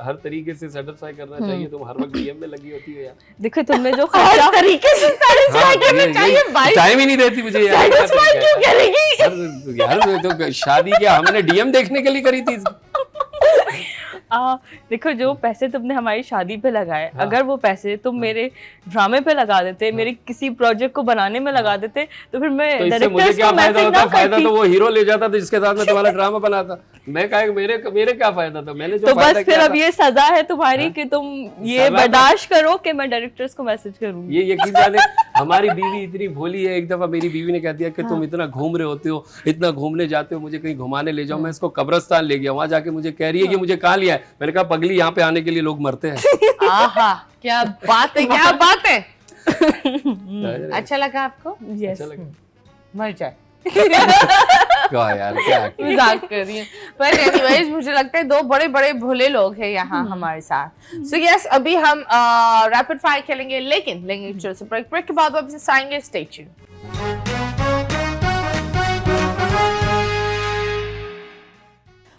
हर तरीके से सेटिस्फाई करना चाहिए, तुम हर वक्त डीएम में लगी होती हो यार। देखो तुमने जो हर खर्चा तरीके से satisfy करना चाहिए भाई। टाइम ही नहीं देती मुझे यार। Satisfy क्यों करेगी? यार तो शादी क्या हमने डीएम देखने के लिए करी थी? देखो जो पैसे तुमने हमारी शादी पे लगाए, अगर वो पैसे तुम मेरे ड्रामे पे लगा देते, मेरे किसी प्रोजेक्ट को बनाने में लगा देते, तो फिर मैं तो इससे मुझे डायरेक्टर्स क्या को फायदा मैसेज होता? ना फायदा करती। तो वो हीरो ले जाता था जिसके साथ मैं तुम्हारा ड्रामा बनाता। मैं कहा मेरे क्या फायदा था? मैंने जो तो फायदा बस फिर किया अब था- ये सजा है तुम्हारी कि तुम ये सजा तो- बर्दाश्त करो कि मैं डायरेक्टर्स को मैसेज करूंगी। ये यकीन जाने हमारी बीवी इतनी भोली है। एक दफा मेरी बीवी ने कह दिया कि तुम इतना घूम रहे होते हो, इतना घूमने जाते हो, मुझे कहीं घुमाने ले जाओ। मैं इसको कब्रिस्तान ले गया, वहां जाके मुझे कह रही है कि मुझे कहाँ लिया है? मैंने कहा पगली यहाँ पे आने के लिए लोग मरते हैं। आहा, क्या बात है, क्या बात है। अच्छा लगा आपको? यस अच्छा लगा? मर जाए। क्या यार, क्या acting? मजाक कर रही है। पर एनीवेज मुझे लगता है दो बड़े बड़े भोले लोग हैं यहाँ हमारे साथ। सो यस, अभी हम रैपिड फायर खेलेंगे, लेकिन लेंगे छोटे से ब्रेक। ब्रेक के बाद वापस आएंगे। Stay tuned.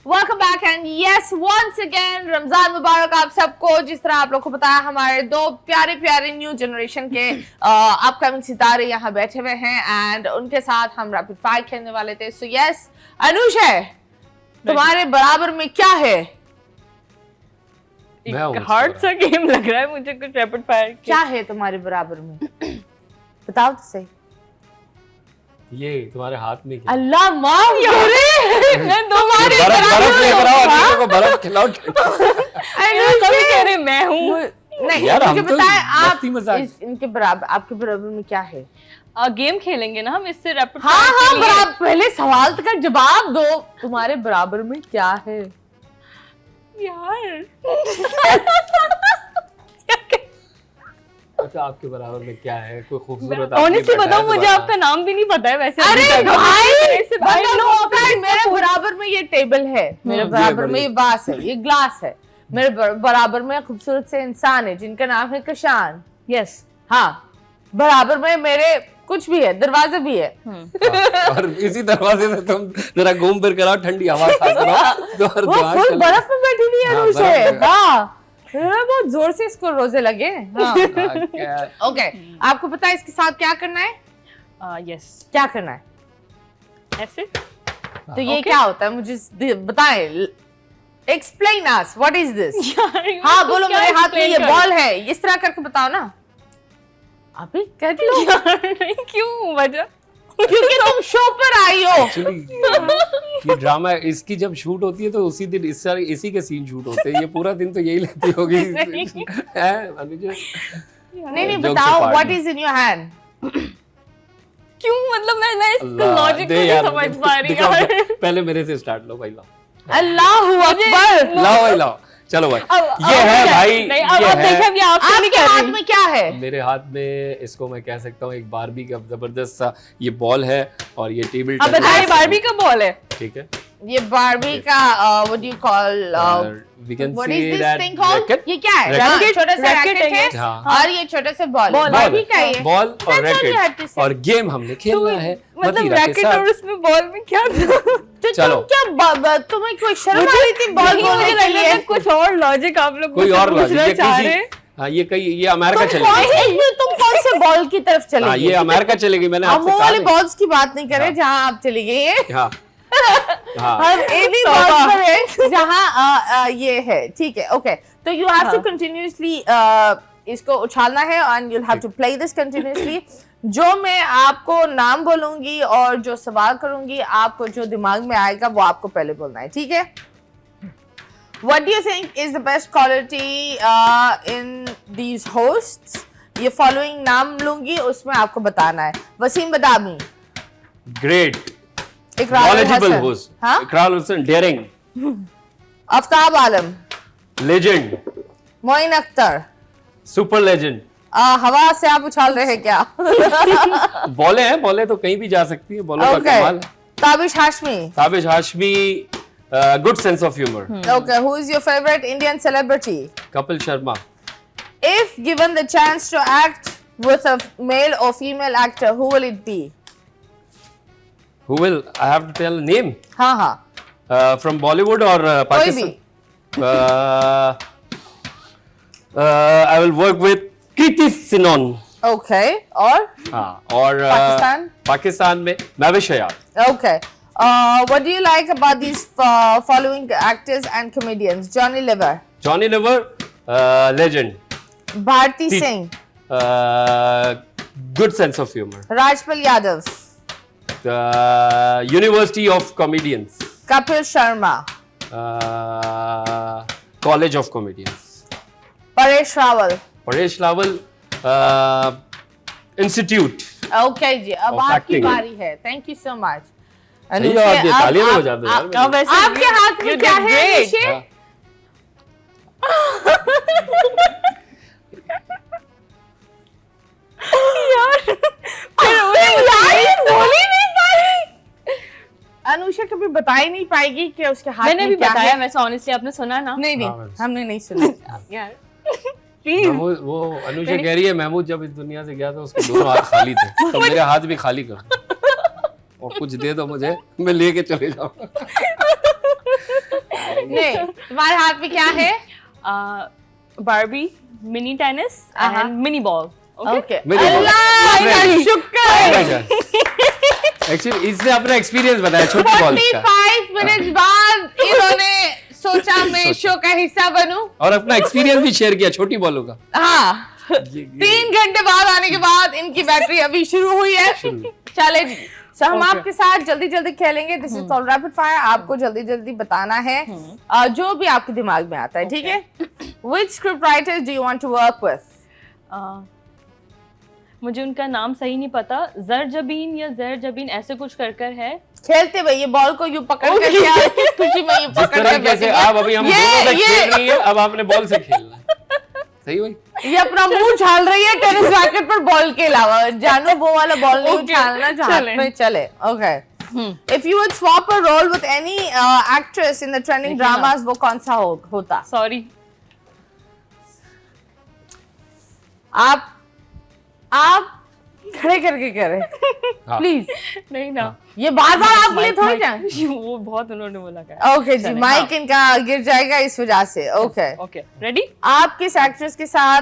Welcome back and yes once again Ramzan मुबारक आप सबको। जिस तरह आप लोग को पता है हमारे दो प्यारे प्यारे न्यू जनरेशन के अपकमिंग सितारे यहाँ बैठे हुए हैं एंड उनके साथ हम रैपिड फायर खेलने वाले थे। सो यस अनुषा, तुम्हारे बराबर में क्या है? मैं हूँ हार्ड उसका सा गेम लग रहा है मुझे कुछ रैपिड फायर। क्या है तुम्हारे बराबर में? बताओ तो सही। ये तुम्हारे हाथ में क्या? अल्लाह माफ करे, मैं तुम्हारे बर्फ लेकर आओ, बराबर आदमी को बर्फ खिलाओ। कभी कह रहे मैं हूँ। नहीं, यार, हम मुझे तो बताएं आप मस्ती मजाक। इनके बराबर, आपके बराबर में क्या है? गेम खेलेंगे ना हम इससे रैपिड हाँ हाँ, बराबर। पहले सवाल का जवाब दो, तुम्हारे बराबर में क्या है? यार अच्छा, आपके बराबर में क्या है? कोई खूबसूरत ऑनेस्टली बताऊं मुझे आपका नाम भी नहीं पता है वैसे। अरे अभी तक। भाई, इससे भाई मेरे बराबर में ये टेबल है, मेरे बराबर में ये वास है, ये ग्लास है, मेरे बराबर में खूबसूरत से इंसान है जिनका नाम है कशान। यस हाँ, बराबर में मेरे कुछ भी है, दरवाजा भी है। और इसी दरवाजे से तुम जरा घूम फिर कर आओ, ठंडी हवा खा कर आओ, तो हर वो दुआ फुल चले। बर्फ में बैठी हुई है हाँ, अनुषा। बर्फ में। हाँ, बहुत जोर से इसको रोजे लगे। हाँ। हाँ, क्या- ओके, आपको पता है इसके साथ क्या करना है? यस क्या करना है? ऐसे तो ये क्या होता है मुझे बताएं। Explain us, what is this? हाँ बोलो, मेरे हाथ में ये बॉल है, इस तरह करके बताओ ना। अभी कर लो नहीं, क्यों वजह? क्योंकि तुम शो पर आई हो। एक्चुअली ये ड्रामा इसकी जब शूट होती है तो उसी दिन इसी के सीन शूट होते हैं। ये पूरा दिन तो यही लेती होगी हैं अनुजा? नहीं Jokes बताओ, apart. What is in your hand? क्यों मतलब मैं इसका अल्लाह, लॉजिक दे नहीं यार, समझ पा रही दिखाओ, यार। पहले मेरे से स्टार्ट लो भाई, लाओ अल्लाह अकबर। लाओ भाई लाओ, चलो भाई अब ये है भाई, नहीं, अब ये अब है। देखिए अब ये आपसे नहीं आपके कर हाथ रही। में क्या है? मेरे हाथ में इसको मैं कह सकता हूँ एक बारबी का जबरदस्त सा ये बॉल है और ये टेबल अब बताइए बारबी का बॉल है। ठीक है। ये बारबी का what do you call we can what see is this that thing called? ये क्या है? Racket. छोटा सा Racket रैकेट है है ये। हाँ। और ये छोटा सा बॉल Ball. बारबी का ये। बॉल और That's all you had to racket say. और गेम हमने खेलना है मतलब मतीरा के रैकेट और साथ। उसमें बॉल में क्या था? तो चलो। तुम क्या तुम्हें कोई शर्म आ रही थी बॉल नहीं, बोलने मुझे के लग रहा लिए? था कुछ और लॉजिक आप लोग कोई मुझसे और पूछना लॉजिक चाह रहे हैं। हाँ ये कहीं ये अमेरिका तुम चलेगी। कौन से बॉल की तरफ चले हाँ गए? ये अमेरिका चलेगी, मैंने हम आपसे वो कहा वाले नहीं। बॉल्स की बात नहीं कर रहे हाँ। जहाँ आप चली गई है। हाँ हाँ हम एनी बॉल्स पर है जहाँ ये है, ठीक है, ओके। तो यू हैव टू कंटिन्यूअसली इसको उछालना है and you have to play this continuously. जो मैं आपको नाम बोलूंगी और जो सवाल करूंगी, आपको जो दिमाग में आएगा वो आपको पहले बोलना है, ठीक है? What do you think is the best quality in these hosts? ये following नाम लूंगी, उसमें आपको बताना है। Waseem Badami, great Iqrar knowledgeable Hassan, host, हाँ? Iqrar Hussain daring, Aftab Alam, legend, Moin Akhtar. Super legend. हवा से आप उछाल रहे हैं क्या? बॉले तो कहीं भी जा सकती है, बॉलों का Okay. कमाल। Tabish Hashmi. Tabish Hashmi, good sense of humour. Okay, who is your favorite Indian celebrity? Kapil Sharma. If given the chance to act with a male or female actor, who will it be? Who will I have to tell name? हाँ हाँ, From Bollywood or कोई Pakistan? भी। I will work with Kriti Sinon. Okay, और हाँ और पाकिस्तान? पाकिस्तान में महविश हयात। Okay. What do you like about these following actors and comedians? Johnny Lever, Johnny liver, legend, Bharti Singh, good sense of humour, Rajpal Yadav, university of comedians, Kapil Sharma, college of comedians, Paresh Rawal. Paresh Rawal, institute. Okay जी, अब Of आपकी acting. बारी है। Thank you so much. नहीं यार, ये तालियां तो बजा दो यार। अब वैसे आपके हाथ में you क्या did है great. निशे? हाँ। अनुषा कभी बता ही नहीं पाएगी कि उसके हाथ मैंने में भी क्या बताया है। वैसे ऑनेस्टली आपने सुना ना? नहीं हाँ, नहीं, हमने नहीं सुना यार। प्लीज महमूद, वो अनुषा कह रही है महमूद जब इस दुनिया से गया था उसके दोनों हाथ खाली थे, तो मेरे हाथ भी खाली कर और कुछ दे दो मुझे, मैं लेके चले जाऊंगा। नहीं, तुम्हारे हाथ में क्या है? Barbie, mini tennis and mini ball. Okay, मेरे अल्लाह का बॉल। शुक्र। एक्चुअली इसने अपना एक्सपीरियंस बताया छोटी बॉल का 45 मिनट बाद इन्होंने सोचा मैं शो का हिस्सा बनूं। और अपना एक्सपीरियंस भी शेयर किया छोटी बॉलों का। हाँ, 3 घंटे बाद आने के बाद इनकी बैटरी अभी शुरू हुई है। चले जी, so हम आपके साथ जल्दी जल्दी खेलेंगे। This is called rapid fire. आपको जल्दी जल्दी बताना है जो भी आपके दिमाग में आता है, ठीक है? Which script writers do you want to work with? मुझे उनका नाम सही नहीं पता, जरजबीन या जरजबीन ऐसे कुछ कर है। खेलते हुए ये बॉल को यूं पकड़ कर के खुशी में यूं जिस पकड़ तरह के कैसे आप अभी हम दोनों से खेल रही है, अब आपने बॉल से खेलना है। सही भाई? ये अपना मुंह उछाल रही है टेनिस रैकेट पर बॉल के अलावा। जानू वो वाला बॉल नहीं Okay, उछालना जो हाथ चले। में चले। Okay, if you would swap a role with any actress in the trending देखिए ना। ड्रामास, वो कौन सा होता? सॉरी, आप खड़े करके कह रहे हाँ। प्लीज। नहीं ना, ये बार बार आप लिए थोड़ी जाए। वो बहुत उन्होंने बोला क्या। ओके जी, माइक इनका गिर जाएगा इस वजह से। Okay, okay, ready? आप किस एक्ट्रेस के साथ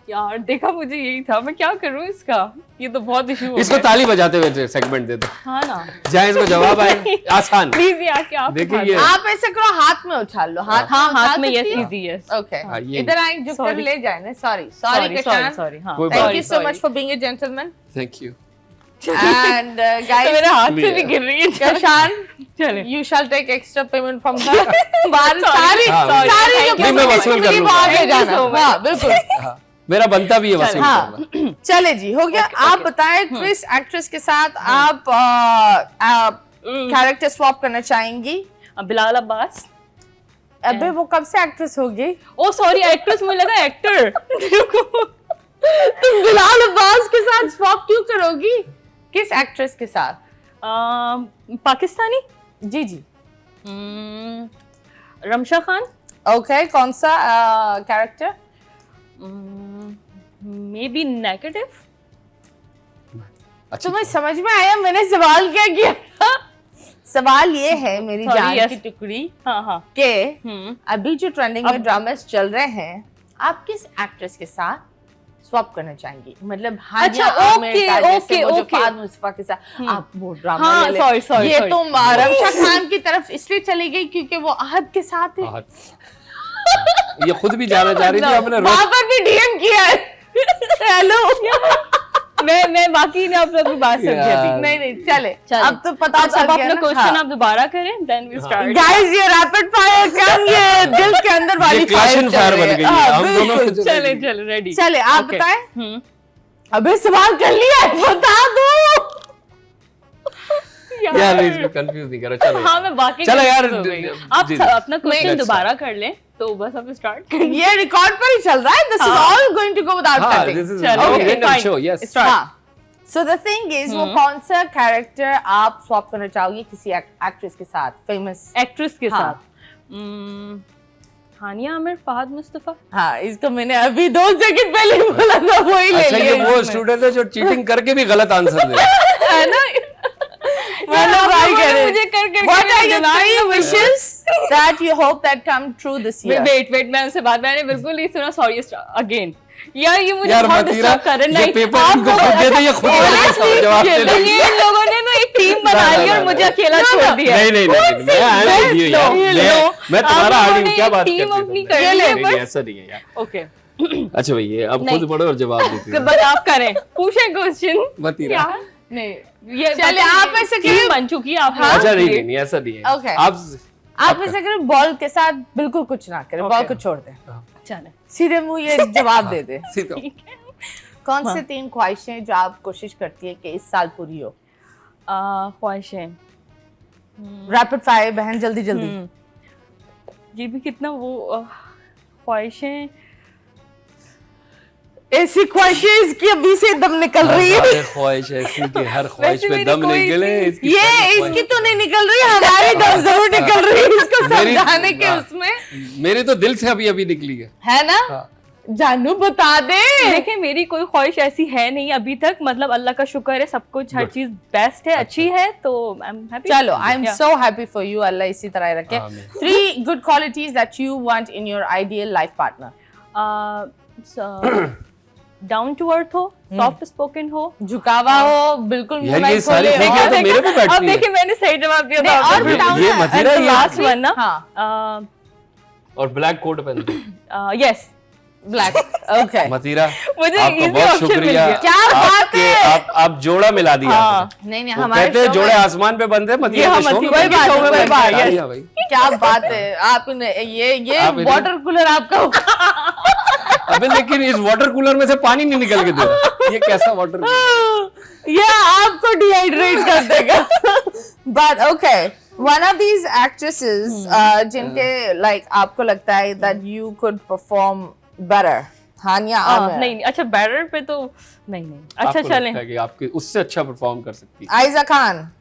यार देखा, मुझे यही था, मैं क्या करूं इसका, ये तो बहुत इशू हो इसको गया। ताली बजाते हुए सेगमेंट दे दो, हाँ ना, जहाँ इसको जवाब आए आसान। प्लीज ये आके आप देखिए उठा ये दो। आप ऐसे करो, हाथ में उछाल लो, हाथ हाँ उछाल हाथ में, यस सकती हो? Easy, yes. ओके हाँ, ये- इधर आए, झुक कर Sorry. ले जाए ना, सॉरी कशान, सॉरी, हाँ कोई थैंक बात यू नहीं। So much for being a gentleman thank you. And तो मेरे गाइस, हाथ से भी गिर रही है। कशान, चले you shall take extra payment from her बाहर सारी हाँ, सारी जो नहीं, मैं वसूल कर लूंगा। वहाँ पे Thank you जाना, so much. हाँ बिल्कुल। हाँ, मेरा बनता भी है वसूल हाँ करना। चले जी, हो गया। आप बताएं, किस एक्ट्रेस के साथ आप कैरेक्टर स्वैप करना चाहेंगी? बिलाल अब्बास। अबे वो कब से एक्ट्रेस होगी? ओ सॉरी, एक्ट्रेस, मुझे लगा एक्टर। तुम बिलाल अब्बास के साथ स्वैप क्यों करोगी? किस एक्ट्रेस के साथ? पाकिस्तानी। जी जी, रमशा खान। ओके, कौन सा कैरेक्टर? May be negative. अच्छी तुम्हें समझ में आया मैंने सवाल क्या किया था? सवाल ये है मेरी Sorry, जान yes. की टुकड़ी हाँ हाँ। के हम्म। अभी जो ट्रेंडिंग में ड्रामास चल रहे हैं, आप किस एक्ट्रेस के साथ स्वैप करना चाहेंगी? मतलब हानिया अच्छा, आमिर okay, का जैसे okay, वो जो okay. फाद मुस्तफा के साथ आप वो ड्रामा हाँ, ले ले। sorry, ये sorry. तुम रमशा खान की तरफ इसलिए चली गई क्योंकि वो अहद के साथ है। बात। ये खुद भी जाना चाह रही थी, आपने वहां पर भी डीएम किया है। हेलो मैं बाकी ने आप लोग की बात समझी यार। अभी। नहीं चले, चले। अब तो पता अब चल अपना गया ना। क्वेश्चन आप दोबारा करें, देन वी स्टार्ट। गाइस, ये रैपिड फायर कम, ये दिल के अंदर वाली ये क्लैश एंड चल फायर रही बन है। गई हाँ, है, हम दोनों बिल्कुल। चले चले, रेडी। चले, आप Okay. बताएं। अबे सवाल कर लिया है, बता दो। यार इसको कंफ्यूज नहीं करो, चलो हाँ, मैं बाकी चलो यार, confused हो गई। जी, आप जी, अपना जी। क्वेश्चन Let's दोबारा कर लें, तो बस अब स्टार्ट करें। ये रिकॉर्ड पर ही चल रहा है। This is all going to go without हाँ, कटिंग। this is चलो, okay, okay, end of fine. show, yes. Start. हाँ, सो द थिंग इज, वो कौन सा कैरेक्टर आप स्वैप करना चाहोगी किसी एक्ट्रेस के साथ, फेमस? एक्ट्रेस के हाँ। साथ हानिया आमिर, फहद मुस्तफा। हाँ, इसको मैंने अभी 2 सेकंड पहले ही बोला था, वही ले अच्छा, ये लिया वो इसमें। स्टूडेंट है जो चीटिंग करके भी गलत आंसर दे है ना? मतलब भाई कह रहे, मुझे कर कर What are your 3 wishes that you hope that come true this year? Wait, मैं उनसे बात, मैंने बिल्कुल नहीं सुना, सॉरी अगेन। यार ये मुझे यार बहुत मतीरा, डिस्टर्ब कर रहा है। ये पेपर इनको खुद दे दे, ये खुद Honestly, जवाब दे देंगे। ये इन लोगों ने ना एक टीम बना ली और मुझे अकेला छोड़ दिया। नहीं नहीं नहीं, मैं आने नहीं दिया यार, मैं तुम्हारा आप आड़ी लोगों हूँ, क्या ने बात टीम करते हो अपनी तुम? कर ली है, नहीं, नहीं, बस। ऐसा नहीं है यार। ओके, अच्छा भैया, अब नहीं। खुद पढ़ो और जवाब दीजिए। बस आप करें, पूछें क्वेश्चन। मतीरा, नहीं, ये चलिए, आप ऐसे टीम करें। बन चुकी है आप। अच्छा नहीं नहीं, ऐसा नहीं है। Okay. आप आप ऐसे करें, बॉल के साथ बिल्कुल कुछ ना करें, बॉल को छोड़ दें, चले, सीधे मुंह ये जवाब दे दे। सीधो। कौन से 3 ख्वाहिशें जो आप कोशिश करती है कि इस साल पूरी हो? ख्वाहिशें। रैपिड फायर बहन, जल्दी जल्दी। ये भी कितना वो ख्वाहिशें। ऐसी ख्वाहिशें इसकी अभी से दम निकल रही है। हर ख्वाहिश ऐसी कि हर ख्वाहिश पे मेरी दम कोई निकले। इसकी ये सारी इसकी ख्वाहिश- तो नहीं निकल रही, हमारी दम जरूर निकल रही है इसको मेरी- समझाने के हाँ। उसमें, मेरी तो दिल से अभी अभी निकली है। है ना? हाँ। जानू बता दे। देखिए, मेरी कोई ख्वाहिश ऐसी है नहीं अभी तक, मतलब अल्लाह का शुक्र है, सब कुछ, हर Good. चीज बेस्ट है, अच्छी है, तो आई एम हैप्पी। चलो, I am Yeah. So happy for you, Allah इसी तरह रखे। आमीन। 3 good qualities that you want in your ideal life partner. Down to earth हो, सॉफ्ट स्पोकन हो। झुकावा हो, बिल्कुल मुंह यार, नहीं ये सारी खोले हो। ख्वाहिशें तो मेरे पे बैठती अब देखिए, मैंने सही जवाब दिया नहीं, था। और बताओ ये ना, मतीरा, ये लास्ट वन ना। हाँ, और ब्लैक कोट पहन। Yes, black, okay. मतीरा, मुझे आपका easy बहुत option मिल शुक्रिया। गया। क्या बात है? आप जोड़ा मिला दिया हाँ। आपने। नहीं नहीं, वो हमारे कहते हैं show जोड़े में- आसमान पे बनते हैं, मतीरा हाँ, के शो में मतीरा के बनते हैं। show में बनते हैं। बनता है, तालियां भाई। क्या बात है, आपने ये आप इन्हें- वाटर कूलर आपका होगा। अबे लेकिन इस वाटर कूलर में से पानी नहीं निकल के दे रहा। ये कैसा वाटर कूलर? ये आपको डिहाइड्रेट कर देगा। But okay, one of these actresses जिनके लाइक आपको लगता है that you could perform better, Hania Aamir, नहीं, अच्छा, बैटर पे तो नहीं। अच्छा, आपको चलें। लगता है कि आपके उससे अच्छा परफॉर्म कर सकती है? आयजा खान,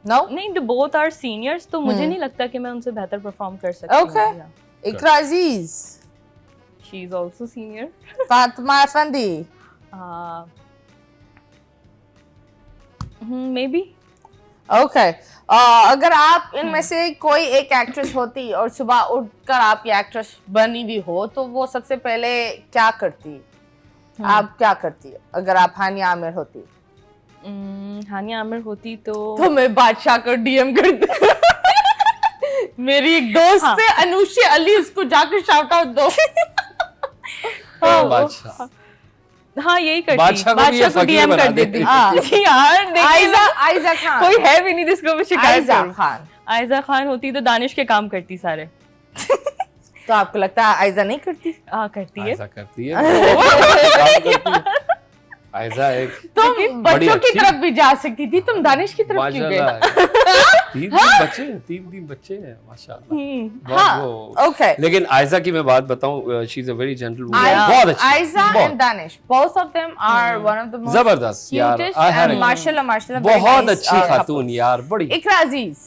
नो? नहीं, द बोथ आर सीनियर्स, तो मुझे नहीं लगता कि मैं उनसे बेहतर परफॉर्म कर सकती हूँ। Okay. Iqra Aziz, she is also senior. Fatima Effendi, may be. Okay अगर आप इनमें से कोई एक एक्ट्रेस होती और सुबह उठकर आप ये एक्ट्रेस बनी भी हो तो वो सबसे पहले क्या करती? आप क्या करती अगर आप हानिया आमिर होती? हानिया आमिर होती तो मैं बादशाह को डीएम करती। मेरी एक दोस्त है अनुषा अली, उसको जाकर शाउट आउट दो। बादशाह हाँ यही करती, बादशाह को भी ये बादशाह को फकीर डीएम बना कर देती। देती। यार देखिए आयजा खान, कोई है भी नहीं जिसको मैं शिकायत आयजा करूं। खान। आयजा खान होती तो दानिश के काम करती सारे। तो आपको लगता है आयजा नहीं करती? हाँ करती है। ऐसा करती है, काम करती है। ऐसा एक तुम बड़ी बच्चों की अच्छी- तरफ भी जा सकती थी, तुम दानिश की तरफ क्यों गए? माशाल्लाह तीन बच्चे हैं माशाल्लाह। बहुत हाँ, वो okay. लेकिन आयजा की मैं बात बताऊं, she is a very gentle woman, बहुत अच्छी, Aiza बहुत and Danish, both of them are one of the most जबरदस्त यार, cutest I had and a- माशाल्लाह very बहुत nice, अच्छी खातून couples. यार, बड़ी इकरा अजीज,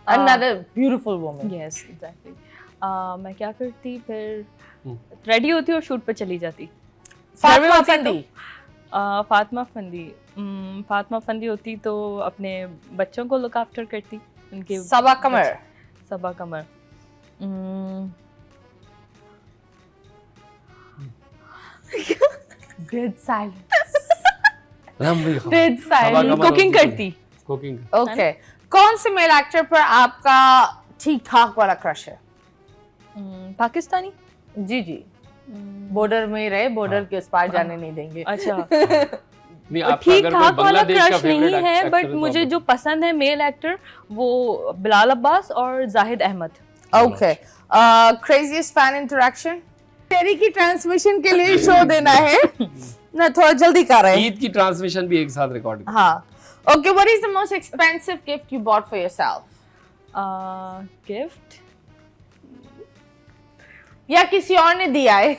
another beautiful woman. Yes exactly. मैं क्या करती फिर, रेडी होती और शूट पे चली जाती। फातिमा होती तो- फंदी, फातिमा फंदी होती तो अपने बच्चों को लुक आफ्टर करती, उनके सबा कमर, सबा कमर। dead silence, लंबी dead silence. कुकिंग करती। कुकिंग Okay, कौन से मेल एक्टर पर आपका ठीक ठाक वाला क्रश है? पाकिस्तानी। जी जी, बॉर्डर में ही रहे, बॉर्डर के उस पार जाने नहीं देंगे। अच्छा नहीं, आपका ठीक अगर कोई ठाक वाला बांग्लादेश का क्रश नहीं फेवरेट है, एक्टर बट है तो मुझे आप जो पसंद है मेल एक्टर वो बिलाल अब्बास और Zahid Ahmad. Okay, craziest fan interaction? तेरी की ट्रांसमिशन के लिए शो देना है ना, थोड़ा जल्दी कर रहे हैं। ईद की ट्रांसमिशन भी एक साथ रिकॉर्ड की। हाँ, okay, what is the most expensive gift you bought for yourself? Gift या किसी और ने दिया है?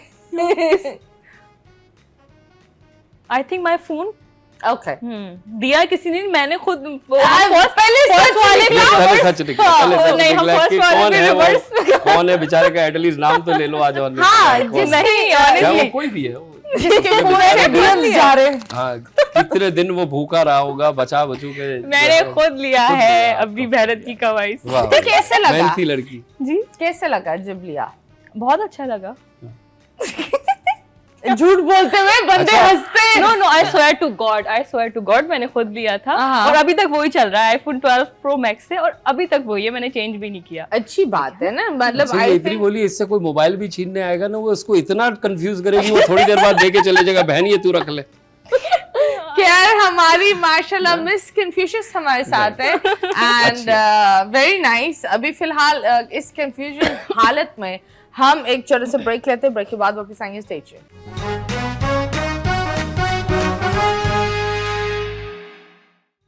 I think my phone. Okay. दिया किसी ने, मैंने खुद पहले सच वाले ये का पहले सच निकला, पहले सच नहीं, हम निकला first कि वाले कौन पे है वो, reverse कौन है बेचारे का एटलीस्ट नाम तो ले लो आज। और हाँ, कौन जिस है? नहीं चाहे वो honestly, कोई भी है वो। जिसके फोन से DMs जा रहे हैं। हाँ, कितने दिन वो भूखा रहा होगा बचा बचू के। मैंने खुद लिया खुद है लिया अपनी मेहनत की कमाई से। वाह, तो कैसे लगा? मेहनती लड़की। जी कैसे लगा जब लिया? बहुत अच्छा लगा। झूठ बोलते हुए बंदे अच्छा। हंसते। No I swear to God मैंने खुद लिया था हाँ। और अभी तक वही चल रहा है, आईफोन 12 प्रो मैक्स से, और अभी तक वही है, मैंने चेंज भी नहीं किया। अच्छी बात है ना, मतलब अच्छा, I ये इतनी think बोली, इससे कोई मोबाइल भी छीनने आएगा ना, वो उसको इतना कंफ्यूज करेगी, वो थोड़ी देर बाद लेके चले जाएगा, बहन ये तू रख ले। यार हमारी माशाल्लाह मिस कन्फ्यूशियस हमारे साथ है एंड वेरी नाइस। अभी फिलहाल इस कंफ्यूजन हालत में हम एक छोटे से ब्रेक लेते हैं, ब्रेक के बाद वापस आएंगे। Stay tuned.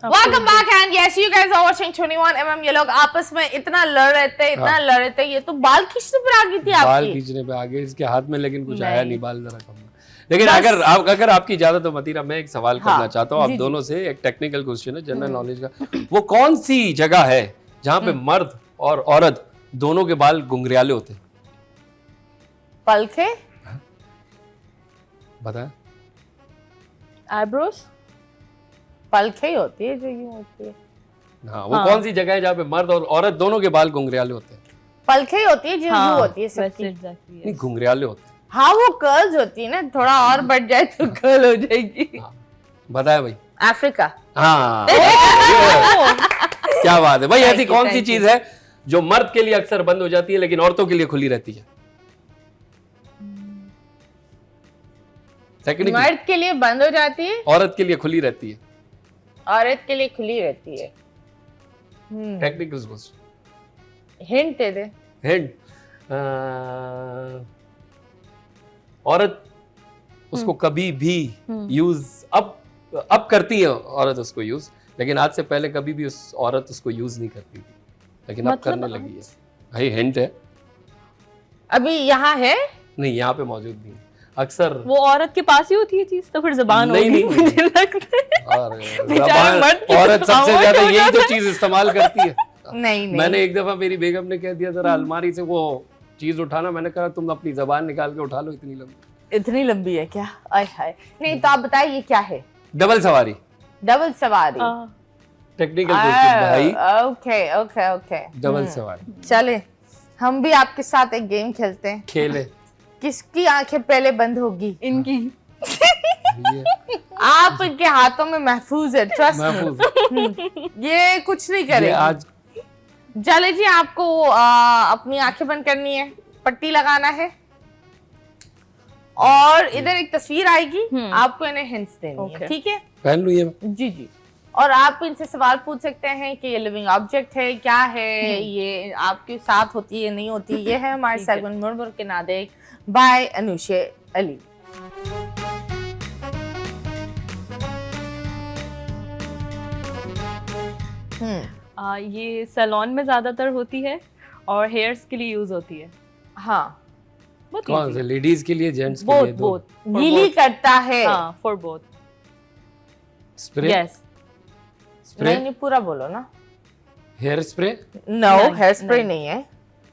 Welcome back and yes you guys are watching 21mm। ये लोग आपस में इतना लड़ रहे थे, ये तो बाल खींचने पर आ गई थी बाल आपकी। खींचने पे आगे इसके हाथ में, लेकिन कुछ नहीं। आया नहीं, बाल जरा कम। लेकिन अगर आपकी इजाजत हो मतीरा, मैं एक सवाल करना चाहता हूँ आप दोनों से, एक टेक्निकल क्वेश्चन है, जनरल नॉलेज का। वो कौन सी जगह है जहाँ पे मर्द और औरत दोनों के बाल घुंघराले होते हैं? पलके, बताएं। आईब्रोज। पलके ही होती है जो यूं होती है। हाँ, वो कौन सी जगह है जहाँ पे मर्द और औरत दोनों के बाल घुंघराले होते हैं? पलके ही होती है जो यूं होती है वैसे सबकी। एग्जैक्टली नहीं, घुंघराले होते हैं। हाँ वो कर्ल्स होती है ना, थोड़ा और बढ़ जाए तो कर्ल हो जाएगी। हाँ, बताया भाई। अफ्रीका। हाँ, क्या बात है भाई। ऐसी कौन सी thank you. चीज है जो मर्द के लिए अक्सर बंद हो जाती है लेकिन औरतों के लिए खुली रहती है? टेक्निकली मर्द के लिए बंद हो जाती है, औरत के लिए खुली रहती है। औरत के लिए खुली रहती है। टेक्निकल क्वेश्चन, हिंट दे दे। हिंट। औरत उसको कभी भी यूज अब करती है औरत उसको यूज, लेकिन आज से पहले कभी भी उस औरत उसको यूज नहीं करती थी, लेकिन अब करने लगी है। भाई हिंट है, अभी यहाँ है नहीं यहाँ पे मौजूद नहीं है। अक्सर वो औरत के पास ही होती है चीज, तो फिर जबान नहीं, होगी नहीं, मुझे लगता है। और बेचारा मर्द की औरत सबसे खामोश ज्यादा हो यही तो जाता चीज इस्तेमाल करती है। नहीं नहीं मैंने एक दफा मेरी बेगम ने कह दिया जरा अलमारी से वो चीज उठाना, मैंने कहा तुम अपनी जबान निकाल के उठा लो, इतनी लंबी। इतनी लंबी है क्या? आय हाय। नहीं तो आप बताइए ये क्या है? डबल सवारी। डबल सवारी। टेक्निकल भाई ओके ओके ओके डबल सवारी चले हम भी आपके साथ एक गेम खेलते हैं। खेले किसकी आंखें पहले बंद होगी? इनकी। ये आप इनके हाथों में महफूज है, ट्रस्ट महफूज ये कुछ नहीं ये करेगी। आज चले जी, आपको अपनी आंखें बंद करनी है, पट्टी लगाना है और इधर एक तस्वीर आएगी, आपको इन्हें हिंट्स देनी है, ठीक है? पहन लूँ ये जी जी। और आप इनसे सवाल पूछ सकते हैं कि ये लिविंग ऑब्जेक्ट है, क्या है, ये आपके साथ होती है नहीं होती। ये है हमारे सेगमेंट मुड़ मुड़ के ना देख बाय अनुषे अली। ये सैलून में ज्यादातर होती है और हेयर्स के लिए यूज होती है। हाँ, बहुत कौन easy। से लेडीज के लिए जेंट्स के लिए बोथ दो बोथ गीली करता है। हाँ, for both. Spray yes. Spray नहीं पूरा बोलो ना। हेयर स्प्रे नो, नहीं, हेयर स्प्रे नहीं। नहीं है।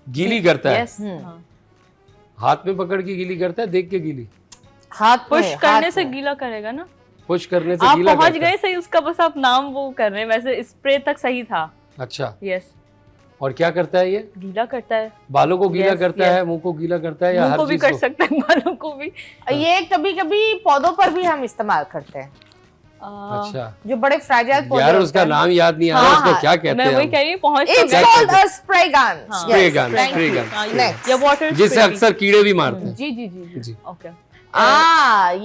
गीली करता है यस। हाँ। हाथ में पकड़ के गीली करता है देख के गीली हाथ पुश में, करने हाथ से में। गीला करेगा ना। पुश करने से आप गीला पहुंच करता है। गए सही, उसका बस आप नाम वो कर रहे हैं, वैसे स्प्रे तक सही था। अच्छा, यस। और क्या करता है ये? गीला करता है, बालों को गीला Yes, करता yes. है, मुंह को गीला करता है या मुंह हर को भी चीज कर को? सकते हैं, बालों को भी। ये कभी कभी पौधों पर भी हम इस्तेमाल करते हैं, अच्छा जो बड़े फ्रैजाइल पौधे यार होते उसका हैं। नाम याद नहीं आ रहा, हाँ, उसको हाँ, क्या कहते मैं हैं वही हम? कह रही हूँ, पहुंच It's क्या called कहते a spray gun. हाँ। Spray Yes, gun, thank spray you. Gun Next. या वाटर जिससे अक्सर कीड़े भी मारते हैं। जी जी जी जी। जी ओके।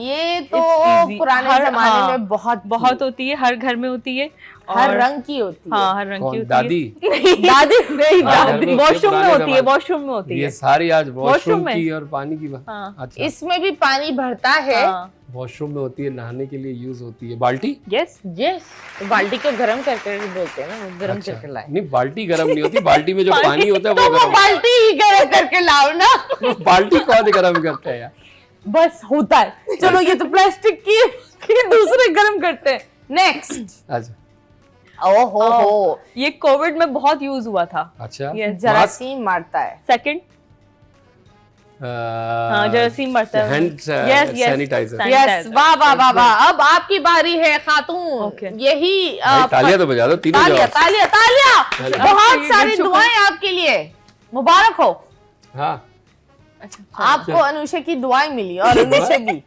ये तो It's easy. पुराने हर- जमाने हाँ, में बहुत बहुत होती है, हर घर में होती है। हर और- रंग की होती है। हाँ, हर रंग की कौन होती दादी? है। दादी नहीं, हाँ, घर में दादी। होती है, वॉशरूम में पुराने होती है, जमाने- वॉशरूम में होती ये है। सारी आज वॉशरूम वॉशरूम में? की और पानी की बात। हाँ। अच्छा, इसमें भी पानी भरता है। वॉशरूम में होती है, नहाने के लिए यूज होती है। बाल्टी? यस। यस, तो बाल्टी को गरम करके बोलते हैं ना, वो गरम अच्छा, करके लाए। नहीं बाल्टी गर्म नहीं होती, बाल्टी में जो पानी होता है तो वो वो गर्म। बाल्टी ही गरम करके लाओ ना। बाल्टी कौन गर्म करता है यार? बस होता है। चलो ये तो प्लास्टिक की दूसरे गरम करते हैं। नेक्स्ट। अच्छा ओहो हो, ये कोविड में बहुत यूज हुआ था। अच्छा Yes. जरासीम मारता है। सेकंड। हाँ, जरासीम मरता है। Hand Yes, yes. Sanitiser. Yes, वाह वाह वाह वाह। अब आपकी बारी है खातून। Okay. यही तालियां तो बजा दो तीनों तालियां जवाब। तालियां तालियां। बहुत सारी दुआएं आपके लिए, मुबारक हो। हाँ अच्छा। आपको अनुषे की दुआएं मिली और अनुषे भी।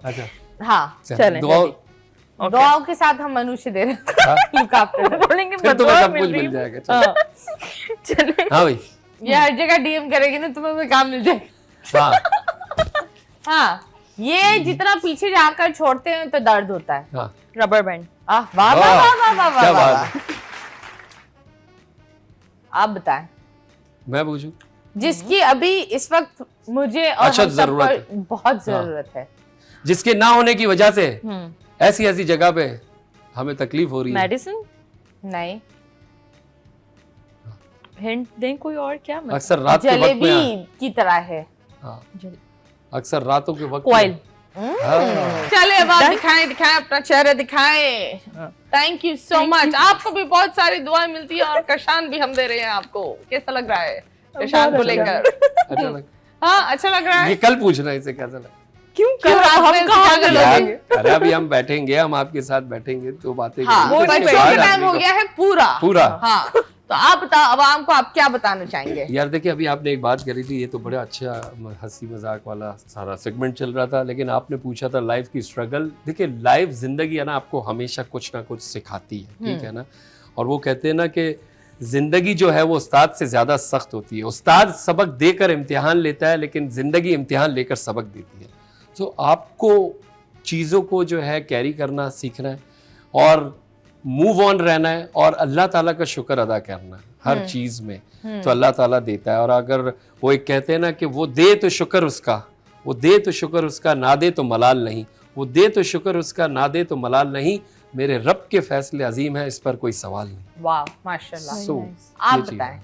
अच्छा हाँ, चलें, दुआ दुआओं के साथ हम अनुषे दे रहे हैं। हाँ, Look after her। बोलेंगे फिर तुम्हें बदुआ सब कुछ रही मिल है। जाएगा। चलो। हाँ। चले। हाँ भाई ये हर जगह डीएम करेगी ना, तुम्हें भी काम मिल जाएगा। हाँ हाँ, ये जितना पीछे जाकर छोड़ते हैं तो दर्द होता है। हाँ रबर बैंड। वाह वाह वाह वाह वाह क्या वाह बात वाह। है। आप बताएं, मैं पूछूं? जिसकी अभी इस वक्त मुझे और अच्छा, हम सबको जरूरत बहुत जरूरत है। जिसके ना होने की वजह से ऐसी ऐसी जगह पे हमें तकलीफ हो रही है। मेडिसिन। नहीं, हिंट दें कोई और क्या? अक्सर रात के वक्त में जलेबी की तरह है। हाँ, अक्सर रातों के वक्त कॉइल। में। हाँ, चले अब आप दिखाएं दिखाएं अपना चेहरा दिखाएं। Thank you so much. आपको भी बहुत सारी दुआएं मिलती है और कशान भी हम दे रहे हैं आपको। कैसा लग रहा है कशान को लेकर? अच्छा लगा। हाँ, अच्छा लग रहा ये है। कल पूछना है इसे कैसा लगा। क्यों क्यों कर रात में हम कहाँ इसका पे गलत लोगे? है? अरे अभी हम बैठेंगे, हम आपके साथ बैठेंगे तो बातें हाँ, करेंगे। बच्चों उसके का बाद टाइम आदमी हो को- गया है पूरा। पूरा। हाँ, तो आप बताओ अब हमको आप क्या बताना चाहेंगे? यार देखिए, अभी आपने एक बात करी थी, ये तो बड़ा अच्छा हंसी मजाक वाला सारा सेगमेंट चल रहा था, लेकिन आपने पूछा था लाइफ की स्ट्रगल। देखिए लाइफ जिंदगी है ना, आपको हमेशा कुछ ना कुछ सिखाती है, ठीक है ना। और वो कहते हैं ना कि जिंदगी जो है वो उस्ताद से ज्यादा सख्त होती है। उस्ताद सबक देकर इम्तिहान लेता है, लेकिन जिंदगी इम्तिहान लेकर सबक देती है। तो आपको चीज़ों को जो है कैरी करना सीखना है और मूव ऑन रहना है और अल्लाह ताला का शुक्र अदा करना है हर चीज़ में। तो अल्लाह ताला देता है, और अगर वो एक कहते हैं ना कि वो दे तो शुक्र उसका, वो दे तो शुक्र उसका, ना दे तो मलाल नहीं। वो दे तो शुक्र उसका, ना दे तो मलाल नहीं। मेरे रब के फैसले अजीम है, इस पर कोई सवाल नहीं। वाह, माशाल्लाह। So, आप ये चीज़ है। बताएं।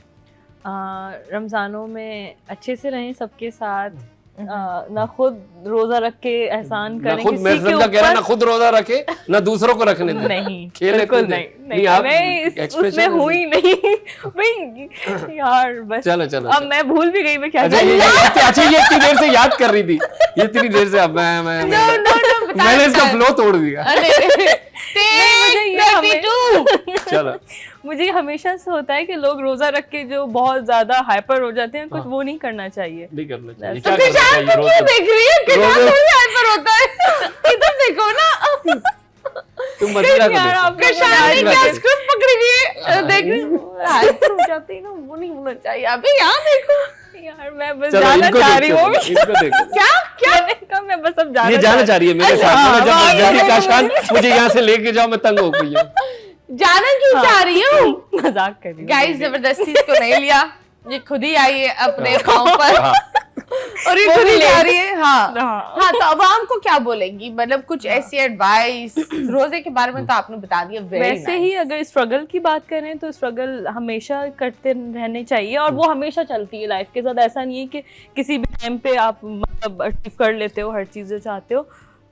रमजानों में अच्छे से रहें सबके साथ। ना खुद रोजा रख के एहसान ना करें खुद किसी मेरे के का कह रहा है, ना ऊपर। खुद रोजा रखे ना दूसरों को रखने दे। नहीं, खेले बिल्कुल कूदे। नहीं। आप मैं expression उसमें ऐसे- हुई नहीं भाई यार, बस चलो चलो अब मैं भूल भी गई मैं क्या अच्छा कर रही ये अच्छा ये इतनी देर से याद कर रही थी, ये इतनी देर से अब मैं नो नो नो, मैंने इसका फ्लो तोड़ दिया। मुझे ये 32 चलो मुझे हमेशा से होता है कि लोग रोजा रख के जो बहुत ज्यादा हाइपर हो जाते हैं, कुछ वो नहीं करना चाहिए। नहीं करना चाहिए। तो क्या करना किसान चाहिए? को क्यों देख रही है? किसान रोज़- थोड़ी हाइपर होता है। इधर देखो ना, तुम मदीरा को यार, देखो। आप किसान ने मदीरा क्या देखो। स्क्रिप्ट पकड़ी हुई है, देख रही हो? हाइपर हो जाती है ना, वो नहीं होना चाहिए। अबे यहाँ देखो, यार मैं बस चलो जाना इनको चाह रही देखो, हूँ। इनको देखो। क्या क्या मैंने कहा मैं बस अब जाना ये जाना चाह रही है मेरे साथ। हाँ, जब हाँ, जल्दी हाँ, काशान मुझे यहाँ से लेके जाओ, मैं तंग हो गई हूँ। जाना क्यों चाह रही हूँ? मजाक कर रही हूँ। गाइस जबरदस्ती इसको नहीं लिया, ये खुद ही आई है अपने गांव पर हाँ। और ये वो खुद भी ही जा ले। रही है। हाँ हाँ। हाँ, तो अवाम को क्या बोलेंगी? मतलब कुछ ऐसी एडवाइस रोजे के बारे में तो आपने बता दिया, वेरी वैसे ही अगर स्ट्रगल की बात करें तो स्ट्रगल हमेशा करते रहने चाहिए, और वो हमेशा चलती है लाइफ के साथ। ऐसा नहीं है कि किसी भी टाइम पे आप मतलब अचीव कर लेते हो हर चीज़ जो चाहते हो।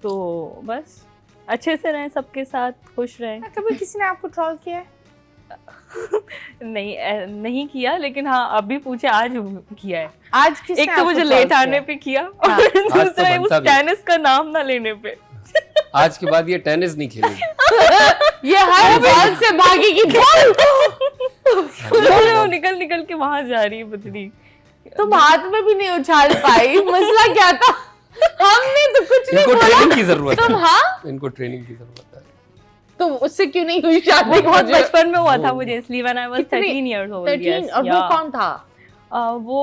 तो बस अच्छे से रहें, सबके साथ खुश रहें। कभी किसी ने आपको ट्रोल किया है? नहीं किया, लेकिन हाँ अभी पूछे आज किया है। आज किसने एक तो आपको मुझे troll लेट किया आने है? पे किया, हाँ। और दूसरा बनता उस भी। टेनिस का नाम ना लेने पे। आज के बाद ये टेनिस नहीं खेलेगी। ये हर बॉल से भागेगी बॉल। वो निकल निकल के वहां जा रही है बदली। तुम हाथ में भी नहीं उछाल पाई, मसला क्या था? हमने तो कुछ नहीं इनको बोला। ट्रेनिंग की जरूरत तुम है। हाँ, इनको ट्रेनिंग की जरूरत है। तो उससे क्यों नहीं हुई शादी? वो बहुत मुझे- बचपन में हुआ था मुझे, इसलिए when I was कितनी? 13 years old। 13 yes, और वो yeah। कौन था? वो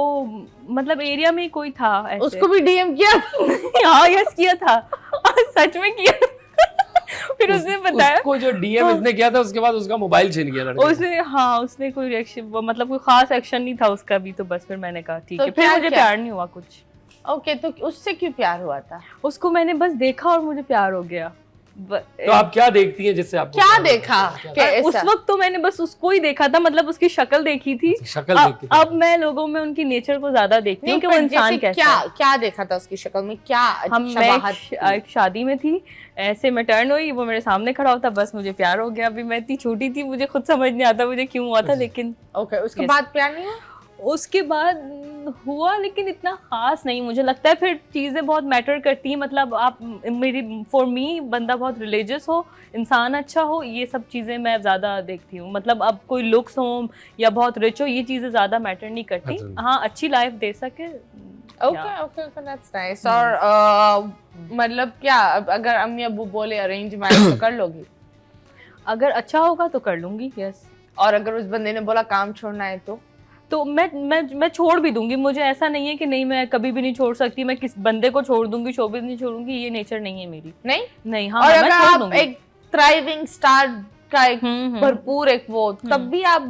मतलब एरिया में ही कोई था ऐसे। उसको भी डीएम किया? हाँ यस किया था, सच में किया। फिर उसने बताया, उसको जो डीएम इसने किया था, उसके बाद उसका मोबाइल छीन गया लड़के का। उसने कोई रिएक्शन, मतलब कोई खास एक्शन नहीं था उसका भी। तो बस फिर मैंने कहा ठीक तो है, फिर क्या मुझे किया? प्यार नहीं हुआ कुछ। ओके, तो उससे क्यों प्यार हुआ था? उसको मैंने बस देखा और मुझे प्यार हो गया। तो आप क्या देखती हैं जिससे आपको क्या प्यार होता है? देखा? क्या कि उस ऐसा? वक्त तो मैंने बस उसको ही देखा था, मतलब उसकी शक्ल देखी थी। शक्ल देख के? अब मैं लोगों में उनकी नेचर को ज्यादा देखती हूँ कि वो पर इंसान जैसे कैसा क्या है। क्या देखा था उसकी शक्ल में? क्या मैं शबाहत थी? एक शादी में थी, ऐसे मैं टर्न हुई, वो मेरे सामने खड़ा होता, बस मुझे प्यार हो गया। अभी मैं इतनी छोटी थी, मुझे खुद समझ नहीं आता मुझे क्यों हुआ था, लेकिन ओके, उसके Yes. बाद प्यार नहीं हुआ? उसके बाद हुआ, लेकिन इतना खास नहीं। मुझे लगता है फिर चीज़ें बहुत मैटर करती हैं। मतलब आप फॉर मी बंदा बहुत रिलीजियस हो, इंसान अच्छा हो, ये सब चीज़ें मैं ज़्यादा देखती हूँ। मतलब अब कोई लुक्स हो या बहुत रिच हो, ये चीज़ें ज़्यादा मैटर नहीं करती। अच्छा। हाँ, अच्छी लाइफ दे सके। Okay okay, that's nice. और मतलब क्या, अगर अम्मी अब्बू बोले अरेंज मैरिज तो कर लोगी? अगर अच्छा होगा तो कर लूँगी, यस। और अगर उस बंदे ने बोला काम छोड़ना है तो मैं छोड़ भी दूंगी। मुझे ऐसा नहीं है कि नहीं मैं कभी भी नहीं छोड़ सकती, मैं किस बंदे को छोड़ दूंगी, शोबिज़ नहीं छोड़ूंगी, ये नेचर नहीं है मेरी। नहीं? नहीं, हाँ, और मैं अगर छोड़ आप दूंगी। एक थ्राइविंग स्टार का एक हम्म। भरपूर एक वो, तब भी आप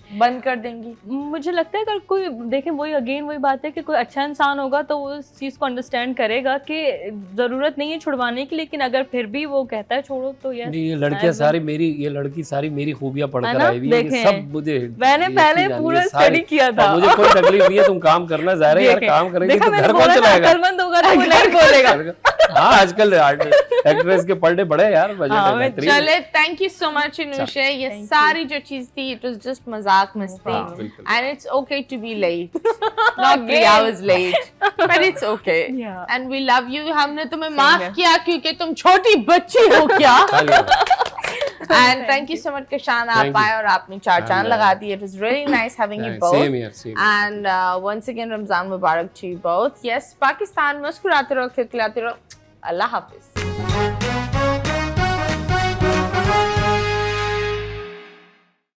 बंद कर देंगी? मुझे लगता है अगर कोई देखें, वही बात है कि कोई अच्छा इंसान होगा तो वो इस चीज़ को अंडरस्टैंड करेगा कि ज़रूरत नहीं है छुड़वाने की, लेकिन अगर फिर भी वो कहता है छोड़ो तो यस। नहीं, ये लड़कियां सारी मेरी, ये लड़की सारी मेरी खूबियां है पढ़कर ना? आई हुई है। ये देखें। सब मुझे मैंने ये पहले चीज़ आनी है, पूरा सारी। स्टडी किया था। और मुझे कोई तकलीफ नहीं है, तुम काम करना, ज़ाहिर है यार, देखें, काम करेंगे देखा तो मैंने घर कौन बोला ना, चलाएगा? अक्लमंद होगा तो वो नहीं बोलेगा। हाँ, आजकल एक्ट्रेस के पर डे बड़े हैं यार, बजट हाँ, है मैं बेहतरीन। चले, थैंक यू सो मच इनुशे। ये Thank you. सारी जो चीज थी, इट वाज जस्ट मजाक मस्ती, हाँ, बिल्कुल। And it's okay to be late, not 3 hours late, but it's okay. Yeah. And we love you. हमने तुम्हें Same माफ here. किया क्योंकि तुम छोटी बच्ची हो क्या? चलिए। And thank you so much किशान, आप Thank you. आए और आपने चार चांद And, लगा दिए. It was really nice having you both. Same here, same here. And once again Ramzan Mubarak to you both. Yes, Pakistan मुस्कुराते रहो, खिलखिलाते रहो. अल्लाह हाफिज.